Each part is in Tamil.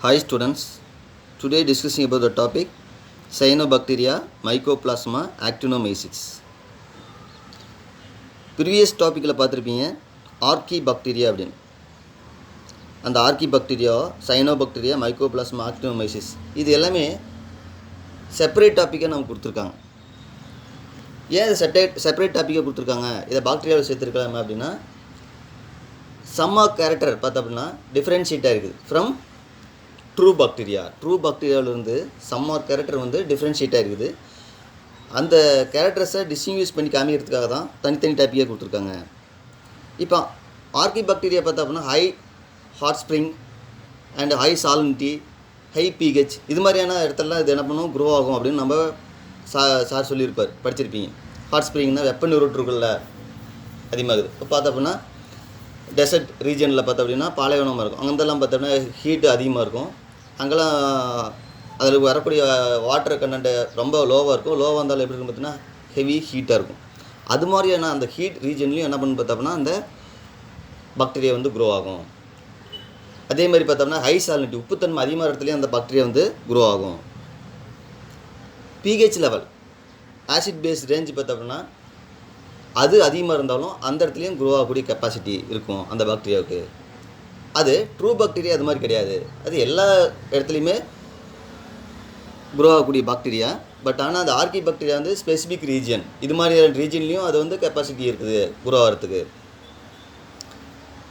Hi students, today discussing about the topic Cyanobacteria, Mycoplasma, Actinomycetes. Previous டாப்பிக்கில் பார்த்துருப்பீங்க ஆர்கிபாக்டீரியா அப்படின்னு. அந்த ஆர்கிபாக்டீரியா, சைனோபாக்டீரியா, மைக்கோபிளாஸ்மா, ஆக்டினோமைசிஸ் இது எல்லாமே செப்பரேட் டாப்பிக்காக நமக்கு கொடுத்துருக்காங்க. ஏன் இது செப்பரேட் டாப்பிக்காக கொடுத்துருக்காங்க? இதை பாக்டீரியாவில் சேர்த்துருக்கலாமா அப்படின்னா, சம் ஆஃப் கேரக்டர் பார்த்தோம் அப்படின்னா டிஃப்ரென்ஷியேட்டாக இருக்குது ஃப்ரம் ட்ரூ பாக்டீரியாவிலிருந்து சம் ஆர் கேரக்டர் வந்து டிஃப்ரென்ஷியேட்டாக இருக்குது. அந்த கேரக்டர்ஸை டிஸ்டிங்யூஸ் பண்ணி காமிக்கிறதுக்காக தான் தனித்தனி டாப்பிக்காக கொடுத்துருக்காங்க. இப்போ ஆர்கிபாக்டீரியா பார்த்தா அப்படின்னா high hot spring and high salinity, high pH இது மாதிரியான இடத்துலலாம் இது என்ன பண்ணும், க்ரோ ஆகும் அப்படின்னு நம்ம சார் சொல்லியிருப்பார், படிச்சிருப்பீங்க. ஹாட் ஸ்ப்ரிங்னா வெப்ப நீரூற்றுகளில் அதிகமாகுது. இப்போ பார்த்தா அப்படின்னா டெசர்ட் ரீஜனில் பார்த்தோம் அப்படின்னா பாலைவனமாக இருக்கும். அங்கெல்லாம் பார்த்தோம்னா ஹீட்டு அதிகமாக இருக்கும். அங்கெல்லாம் அதில் வரக்கூடிய வாட்டர் கண்டென்ட் ரொம்ப லோவாக இருக்கும். லோவாக இருந்தாலும் எப்படி இருக்கும் பார்த்தீங்கன்னா ஹெவி ஹீட்டாக இருக்கும். அது மாதிரியான அந்த ஹீட் ரீஜன்லையும் என்ன பண்ணு பார்த்தோம்னா அந்த பாக்டீரியா வந்து க்ரோ ஆகும். அதே மாதிரி பார்த்தோம்னா ஹை சாலினிட்டி, உப்புத்தன்மை அதிகமாக இடத்துலையும் அந்த பாக்டீரியா வந்து க்ரோ ஆகும். PH level, acid base range பார்த்தோம்னா அது அதிகமாக இருந்தாலும் அந்த இடத்துலையும் க்ரோ ஆகக்கூடிய கெப்பாசிட்டி இருக்கும் அந்த பாக்டீரியாவுக்கு. அது ட்ரூ பாக்டீரியா அது மாதிரி கிடையாது. அது எல்லா இடத்துலையுமே க்ரோ ஆகக்கூடிய பாக்டீரியா. பட் ஆனால் அந்த ஆர்கிபாக்டீரியா வந்து ஸ்பெசிஃபிக் ரீஜன், இது மாதிரியான ரீஜன்லேயும் அது வந்து கெப்பாசிட்டி இருக்குது க்ரோ ஆகிறதுக்கு.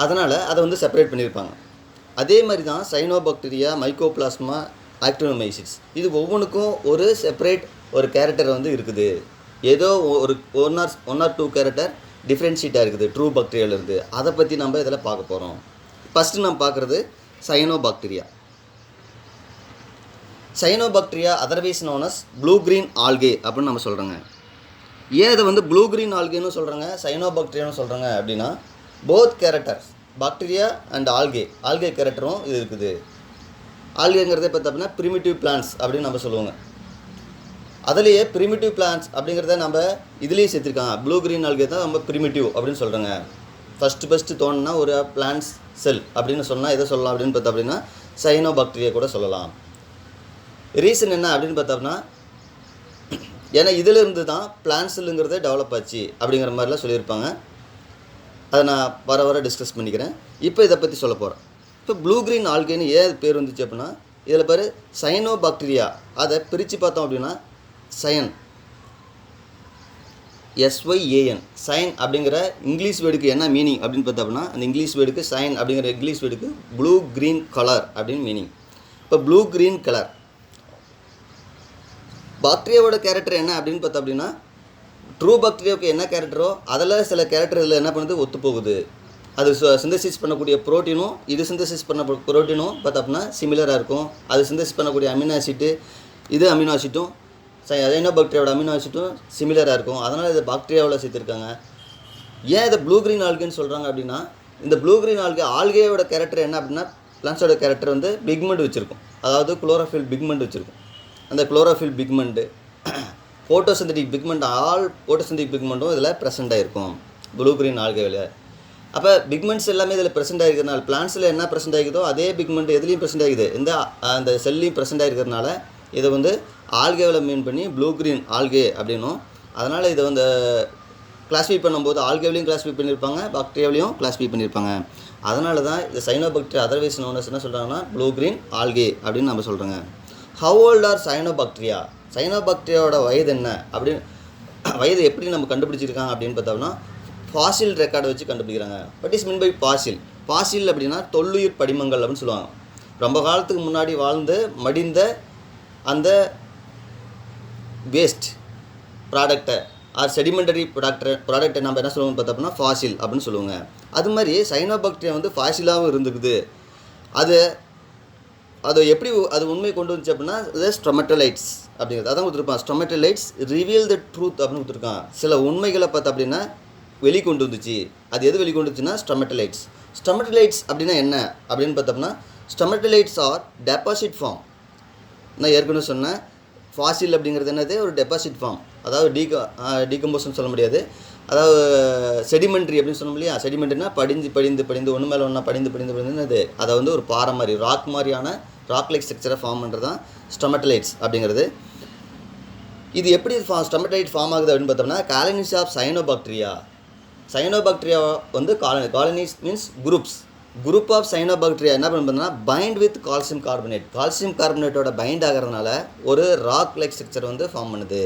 அதனால் அதை வந்து செப்பரேட் பண்ணியிருப்பாங்க. அதே மாதிரி தான் சைனோபாக்டீரியா, மைக்கோபிளாஸ்மா, ஆக்டினோமைசிஸ் இது ஒவ்வொன்றுக்கும் ஒரு செப்பரேட் ஒரு கேரக்டர் வந்து இருக்குது. ஏதோ ஒரு ஒன் ஆர் டூ கேரக்டர் டிஃப்ரென்ஷியேட்டாக இருக்குது ட்ரூ பாக்டீரியாவிலேருந்து. அதை பற்றி நம்ம இதில் பார்க்க போகிறோம். ஃபஸ்ட்டு நம்ம பார்க்குறது cyanobacteria. Cyanobacteria otherwise known as blue green algae அப்படின்னு நம்ம சொல்கிறோங்க. ஏன் இதை வந்து ப்ளூ க்ரீன் ஆல்கேன்னு சொல்கிறாங்க, சைனோபாக்டீரியான்னு சொல்கிறாங்க அப்படின்னா, both characters bacteria and algae கேரக்டரும் இது இருக்குது. ஆல்கேங்கிறதே பார்த்தோம் அப்படின்னா ப்ரிமிட்டிவ் பிளான்ட்ஸ் அப்படின்னு நம்ம சொல்லுவோங்க. அதுலேயே ப்ரிமிட்டிவ் பிளான்ட்ஸ் அப்படிங்கிறத நம்ம இதுலேயே சேர்த்துருக்காங்க. ப்ளூ க்ரீன் ஆல்கே தான் நம்ம ப்ரிமிட்டிவ் அப்படின்னு சொல்கிறோங்க. ஃபஸ்ட்டு தோணுன்னா ஒரு பிளான்ட்ஸ் செல் அப்படின்னு சொன்னால் எதை சொல்லலாம் அப்படின்னு பார்த்தோம் அப்படின்னா சைனோபாக்டீரியா கூட சொல்லலாம். ரீசன் என்ன அப்படின்னு பார்த்தோம்னா, ஏன்னா இதிலிருந்து தான் பிளான்ட் செல்லுங்கிறதே டெவலப் ஆச்சு அப்படிங்கிற மாதிரிலாம் சொல்லியிருப்பாங்க. அதை நான் வர டிஸ்கஸ் பண்ணிக்கிறேன். இப்போ இதை பற்றி சொல்ல போகிறேன். இப்போ ப்ளூ க்ரீன் ஆல்கேன்னு ஏன் பேர் வந்துச்சு அப்படின்னா, இதில் பேர் சைனோபாக்டீரியா. அதை பிரித்து பார்த்தோம் அப்படின்னா சயன், SYAN, சைன் அப்படிங்கிற இங்கிலீஷ் வேர்டுக்கு என்ன மீனிங் அப்படின்னு பார்த்தோம் அப்படின்னா, அந்த இங்கிலீஷ் வேர்டுக்கு சைன் அப்படிங்கிற இங்கிலீஷ் வேர்டுக்கு ப்ளூ க்ரீன் கலர் அப்படின்னு மீனிங். இப்போ ப்ளூ க்ரீன் கலர் பாக்டீரியாவோட கேரக்டர் என்ன அப்படின்னு பார்த்தோம் அப்படின்னா, ட்ரூ பாக்டீரியாவுக்கு என்ன கேரக்டரோ அதில் சில கேரக்டர் இதில் என்ன பண்ணுது, ஒத்து போகுது. அது சிந்தசிஸ் பண்ணக்கூடிய ப்ரோட்டீனும் இது சிந்தசிஸ் பண்ண ப்ரோட்டீனும் பார்த்தோம் அப்படின்னா சிமிலராக இருக்கும். அது சிந்தசிஸ் பண்ணக்கூடிய அமினோ ஆசிட்டு இது அமினோ ஆசிட்டும் சைனோபாக்டீரியாவோட அமினோ ஆசிட்டும் சிமிலராக இருக்கும். அதனால் இதை பாக்டீரியாவில் சேர்த்துருக்காங்க. ஏன் இதை ப்ளூ க்ரீன் ஆல்கேன்னு சொல்கிறாங்க அப்படின்னா, இந்த ப்ளூ க்ரீன் ஆல்கேயோட கேரக்டர் என்ன அப்படின்னா, பிளான்ஸோட கேரக்டர் வந்து பிக்மெண்ட் வச்சுருக்கும். அதாவது குளோரோஃபில் பிக்மெண்ட் வச்சுருக்கும். அந்த chlorophyll pigment, photosynthetic pigment, all photosynthetic பிக்மெண்ட்டும் இதில் ப்ரெசென்ட் ஆகிருக்கும் ப்ளூ க்ரீன் ஆல்கேவில். அப்போ பிக்மெண்ட்ஸ் எல்லாமே இதில் ப்ரெசென்ட் ஆகிருக்கிறதுனால, பிளான்ஸில் என்ன ப்ரெசென்ட் ஆகிக்குதோ அதே பிக்மெண்ட் எதுலேயும் ப்ரெசென்ட் ஆகிக்குது, அந்த செல்லையும் ப்ரெசென்ட் ஆகிருக்கிறதுனால இதை வந்து ஆல்கேவில் மீன் பண்ணி ப்ளூ க்ரீன் ஆல்கே அப்படின்னும். அதனால் இதை வந்து கிளாஸிஃபை பண்ணும்போது ஆல்கேவிலையும் கிளாஸிஃபை பண்ணியிருப்பாங்க, பாக்டீரியாவிலையும் கிளாஸிஃபை பண்ணியிருப்பாங்க. அதனால தான் இது சைனோபாக்டீரியா அதர்வைஸ் நோனஸ் என்ன சொல்கிறாங்கன்னா ப்ளூ க்ரீன் ஆல்கே அப்படின்னு நம்ம சொல்கிறோங்க. How old are cyanobacteria? சைனோபாக்டீரியாவோட வயது என்ன அப்படின்னு, வயது எப்படி நம்ம கண்டுபிடிச்சிருக்காங்க அப்படின்னு பார்த்தோம்னா ஃபாசில் ரெக்கார்டை வச்சு கண்டுபிடிக்கிறாங்க. But is mean by fossil அப்படின்னா தொல்லுயிர் படிமங்கள் அப்படின்னு சொல்லுவாங்க. ரொம்ப காலத்துக்கு முன்னாடி வாழ்ந்து மடிந்த அந்த வேஸ்ட் ப்ராடக்டை ஆர் செடிமெண்டரி ப்ராடக்டை நம்ம என்ன சொல்லுவோம்னு பார்த்தோம்னா ஃபாசில் அப்படின்னு சொல்லுவாங்க. அது மாதிரி சைனோபாக்டீரியா வந்து ஃபாசிலாகவும் இருந்துக்குது. அது எப்படி அது உண்மை கொண்டு வந்துச்சு அப்படின்னா இது ஸ்டொமட்டலைட்ஸ் அப்படிங்கிறது அதான் கொடுத்துருப்பான். ஸ்டொமட்டலைட்ஸ் ரிவீல் த ட்ரூத் அப்படின்னு கொடுத்துருக்கான். சில உண்மைகளை பார்த்தா அப்படின்னா வெளிக்கொண்டு வந்துச்சு. அது எது வெளிக்கொண்டு வந்துச்சுன்னா ஸ்டொமட்டலைட்ஸ். ஸ்டொமட்டலைட்ஸ் அப்படின்னா என்ன அப்படின்னு பார்த்தோம்னா, ஸ்டொமட்டலைட்ஸ் ஆர் டெபாசிட் ஃபார்ம். நான் ஏற்கனவே சொன்னேன், ஃபாசில் அப்படிங்கிறது என்னது, ஒரு டெபாசிட் ஃபார்ம். அதாவது டீகம்போஷன் சொல்ல முடியாது, அதாவது செடிமெண்ட்ரி அப்படின்னு சொன்னோம் இல்லையா. செடிமெண்ட்ரினா படிந்து ஒன்று மேலே ஒன்றா படிந்து அது அதை வந்து ஒரு பாறை மாதிரி ராக் மாதிரியான ராக் லைக் ஸ்ட்ரக்சரை ஃபார்ம் பண்ணுறது தான் ஸ்டொமட்டலைட்ஸ் அப்படிங்கிறது. இது எப்படி ஸ்டொமட்டலைட் ஃபார்ம் ஆகுது அப்படின்னு பார்த்தோம்னா காலனிஸ் ஆஃப் சைனோபாக்டீரியா. சைனோபாக்டீரியா வந்து colonies means group of cyanobacteria என்ன பண்ணுறதுனா பைண்ட் வித் கால்சியம் கார்பனேட்டோட பைண்ட் ஆகிறதுனால ஒரு ராக் லைக் ஸ்ட்ரக்சர் வந்து ஃபார்ம் பண்ணுது.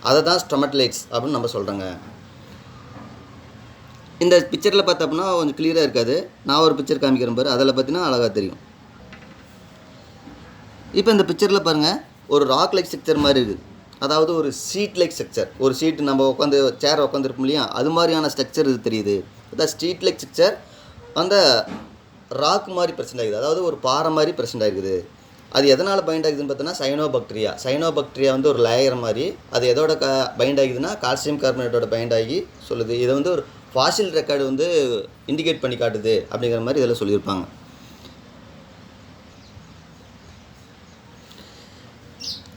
அதை தான் ஸ்டொமட்டலைட்ஸ் அப்படின்னு நம்ம சொல்கிறோங்க. இந்த பிக்சரில் பார்த்தோம்னா கொஞ்சம் கிளியராக இருக்காது. நான் ஒரு பிக்சர் காமிக்கிறேன் பாரு, அதில் பார்த்தீங்கன்னா அழகாக தெரியும். இப்போ இந்த பிக்சரில் பாருங்கள், ஒரு ராக் லைக் ஸ்ட்ரக்சர் மாதிரி இருக்குது. அதாவது ஒரு சீட் லைக் ஸ்ட்ரக்சர், ஒரு சீட்டு நம்ம உட்காந்து சேர் உட்காந்துருப்போம் இல்லையா, அது மாதிரியான ஸ்ட்ரக்சர் இது தெரியுது. அதான் ஸ்ட்ரீட் லைக் ஸ்ட்ரக்சர் அந்த ராக் மாதிரி ப்ரெசென்ட் ஆகுது, அதாவது ஒரு பாறை மாதிரி ப்ரெசென்ட் ஆகிருக்குது. அது எதனால் பைண்ட் ஆகுதுன்னு பார்த்தோன்னா சைனோபாக்டீரியா வந்து ஒரு லேயர் மாதிரி. அது எதோட பைண்ட் ஆகுதுன்னா கால்சியம் கார்பனேட்டோட பைண்ட் ஆகி சொல்லுது. இதை வந்து ஒரு ஃபாசில் ரெக்கார்டு வந்து இண்டிகேட் பண்ணி காட்டுது அப்படிங்கிற மாதிரி இதில் சொல்லியிருப்பாங்க.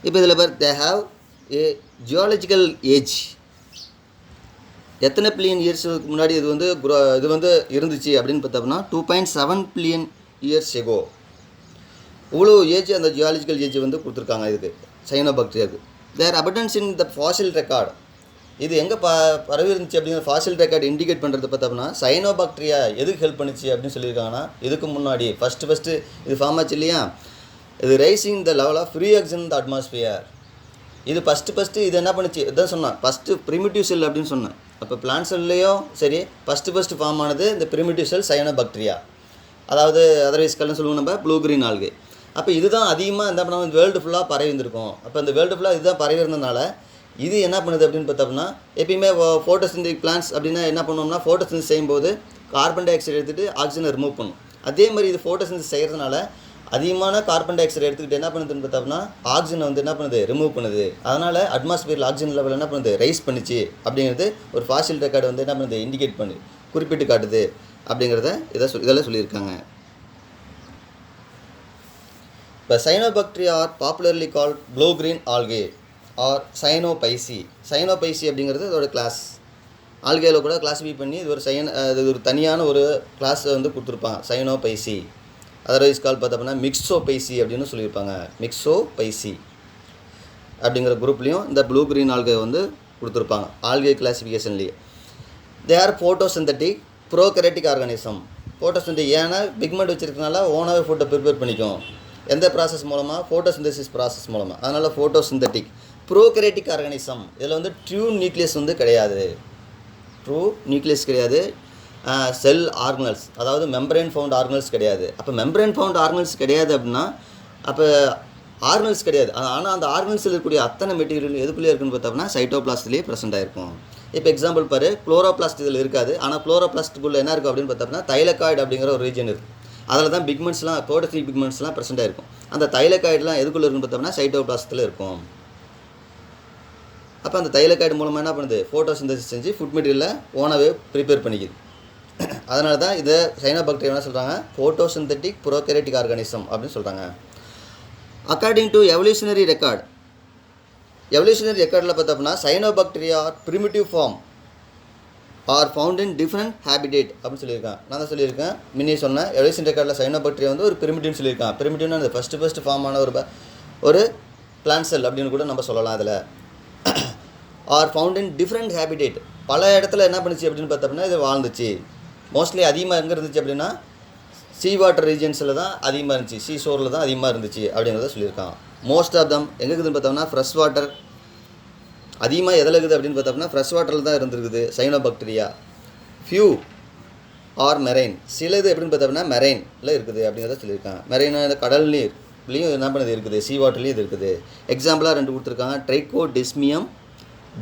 இப்போ இதில் பார், they have a geological age. எத்தனை பில்லியன் இயர்ஸுக்கு முன்னாடி இது வந்து இருந்துச்சு அப்படின்னு பார்த்தோம்னா 2.7 பில்லியன் இயர்ஸ் எகோ. இவ்வளோ ஏஜ் அந்த ஜியாலஜிக்கல் ஏஜ் வந்து கொடுத்துருக்காங்க இதுக்கு, சைனோபாக்டீரியாவுக்கு. Their abundance in the fossil record. இது எங்கே பரவி இருந்துச்சு அப்படிங்கிற ஃபாசில் ரெக்கார்டு இண்டிகேட் பண்ணுறது பார்த்தோம்னா சைனோபாக்டீரியா எதுக்கு ஹெல்ப் பண்ணிச்சு அப்படின்னு சொல்லியிருக்காங்கன்னா, இதுக்கு முன்னாடி ஃபஸ்ட்டு இது ஃபார்ம் ஆச்சு இல்லையா, இது rising the level of free oxygen இந்த அட்மாஸ்பியர். இது ஃபஸ்ட்டு இது என்ன பண்ணுச்சு இதான் சொன்னேன், ஃபஸ்ட்டு ப்ரிமிட்டிவ் செல் அப்படின்னு சொன்னேன். அப்போ பிளான்ட் செல்லையும் சரி ஃபஸ்ட்டு ஃபார்ம் ஆனது இந்த ப்ரிமிட்டிவ் செல் சைனோபாக்டீரியா, அதாவது அதர்வைஸ் கல்னு சொல்லுவோம் நம்ம ப்ளூ கிரீன் ஆல்கே. அப்போ இதுதான் அதிகமாக என்ன பண்ணாமல் வேர்ல்டு ஃபுல்லாக பரவி இருந்திருக்கும். அப்போ இந்த வேர்ல்டு ஃபுல்லாக இதுதான் பரவி இருந்ததுனால இது என்ன பண்ணுது அப்படின்னு பார்த்தோம்னா, எப்பயுமே ஃபோட்டோசிந்தட்டிக் பிளான்ட்ஸ் அப்படின்னா என்ன பண்ணுவோம்னா, ஃபோட்டோசிந்தசிஸ் செய்யும்போது கார்பன் டை ஆக்சைடு எடுத்துகிட்டு ஆக்சிஜனை ரிமூவ் பண்ணும். அதே மாதிரி இது ஃபோட்டோசிந்தசிஸ் செய்கிறதுனால அதிகமான கார்பன் டை ஆக்சைடு எடுத்துக்கிட்டு என்ன பண்ணுதுன்னு பார்த்தோம்னா ஆக்சிஜனை வந்து என்ன பண்ணுது, ரிமூவ் பண்ணுது. அதனால் அட்மாஸ்பியரில் ஆக்சிஜன் லெவல் என்ன பண்ணுது, ரைஸ் பண்ணிச்சு அப்படிங்கிறது ஒரு ஃபாசில் ரெக்கார்டு வந்து என்ன பண்ணுது, இண்டிகேட் பண்ணு குறிப்பிட்டு காட்டுது அப்படிங்கிறத இதெல்லாம் சொல்லியிருக்காங்க. இப்போ cyanobacteria are popularly called blue green algae or cyanophyceae அப்படிங்கிறது இதோட கிளாஸ். ஆல்கேல கூட கிளாஸிஃபை பண்ணி இது ஒரு தனியான ஒரு கிளாஸ் வந்து கொடுத்துருப்பாங்க, சைனோபைசி. அதர்வைஸ் கால் பார்த்தோம்னா மிக்ஸோபைசி அப்படின்னு சொல்லியிருப்பாங்க. மிக்ஸோபைசி அப்படிங்கிற குரூப்லேயும் இந்த ப்ளூ கிரீன் ஆல்கே வந்து கொடுத்துருப்பாங்க ஆல்கே கிளாஸிஃபிகேஷன்லேயே. They are photosynthetic prokaryotic organism. Photosynthetic ஏன்னா பிக்மெண்ட் வச்சுருக்கனால ஓனாகவே ஃபுட்டை ப்ரிப்பேர் பண்ணிக்கும். எந்த ப்ராசஸ் மூலமாக, ஃபோட்டோசிந்தசிஸ் ப்ராசஸ் மூலமாக. அதனால் ஃபோட்டோசிந்தட்டிக் ப்ரோகேரியோட்டிக் ஆர்கானிசம். இதில் வந்து ட்ரூ நியூக்ளியஸ் வந்து கிடையாது. செல் ஆர்கனல்ஸ், அதாவது மெம்பரேன் ஃபவுண்ட் ஆர்கனல்ஸ் கிடையாது. அப்போ மெம்பரேன் ஃபவுண்ட் ஆர்கனல்ஸ் கிடையாது அப்படின்னா அப்போ ஆர்கனல்ஸ் கிடையாது. ஆனால் அந்த ஆர்கனல்ஸில் இருக்கக்கூடிய அத்தனை மெட்டீரியல் எதுக்குள்ளே இருக்குன்னு பார்த்தோம்னா சைட்டோபிளாஸ்ட்லேயே ப்ரெசென்ட் ஆகிருக்கும். இப்போ எக்ஸாம்பிள் பாரு, குளோரோபிளாஸ்ட் இதில் இருக்காது. ஆனால் குளோரோபிளாஸ்ட்டுக்குள்ளே என்ன இருக்கும் அப்படின்னு பார்த்தோம்னா தைலகாய்டு அப்படிங்கிற ஒரு ரீஜன் இருக்குது. அதில் தான் பிக்மெண்ட்ஸ்லாம், புரோட்டீன் பிக்மெண்ட்ஸ்லாம் ப்ரெசென்ட் ஆகிருக்கும். அந்த தைலகாய்டுலாம் எதுக்குள்ளே இருக்குன்னு பார்த்தோம்னா சைட்டோபிளாஸ்ட்டில் இருக்கும். அப்போ அந்த தைலகாய்டு மூலமாக என்ன பண்ணுது, ஃபோட்டோசிந்தசிஸ் செஞ்சு ஃபுட் மெட்டீரியலை ஓனாகவே ப்ரிப்பேர் பண்ணிக்குது. அதனால தான் இதை சைனோபாக்டீரியா என்ன சொல்கிறாங்க, ஃபோட்டோசிந்தட்டிக் ப்ரோகேரியோட்டிக் ஆர்கானிசம் அப்படின்னு சொல்கிறாங்க. அக்கார்டிங் டு எவல்யூஷனரி ரெக்கார்டில் பார்த்தோம்னா cyanobacteria primitive form are found in different habitat அப்படின்னு சொல்லியிருக்கேன். நான் தான் சொல்லியிருக்கேன் முன்னே சொன்னேன், எவல்யூஷன் ரெக்கார்டில் சைனோபாக்டீரியா வந்து ஒரு பிரிமிட்டிவ்னு சொல்லியிருக்கேன். பிரிமிட்டிவ்னா அந்த ஃபஸ்ட்டு ஃபார்ம் ஆன ஒரு பிளான்ட் செல் அப்படின்னு கூட நம்ம சொல்லலாம். அதில் R found in different habitat, பல இடத்துல என்ன பண்ணுச்சு அப்படின்னு பார்த்தோம்னா இது வாழ்ந்துச்சு. மோஸ்ட்லி அதிகமாக எங்கே இருந்துச்சு அப்படின்னா சீ வாட்டர் ரீஜன்ஸில் தான் அதிகமாக இருந்துச்சு, சீ ஷோரில் தான் அதிகமாக இருந்துச்சு அப்படிங்கிறத சொல்லியிருக்கான். மோஸ்ட் ஆஃப் தம் எங்கே இருக்குதுன்னு பார்த்தோம்னா ஃப்ரெஷ் வாட்டர் அதிகமாக எதில் இருக்குது அப்படின்னு பார்த்தோம்னா ஃப்ரெஷ் வாட்டரில் தான் இருந்துருக்குது சைனோபாக்டீரியா. ஃபியூ ஆர் மெரைன், சிலது எப்படின்னு பார்த்தோம்னா மெரைனில் இருக்குது அப்படிங்கிறத சொல்லியிருக்காங்க. மெரைனா இந்த கடல் நீர்லேயும் என்ன பண்ணுது இருக்குது, சீ வாட்டர்லேயும் இது இருக்குது. எக்ஸாம்பிளாக 2 கொடுத்துருக்காங்க, ட்ரைகோடெஸ்மியம்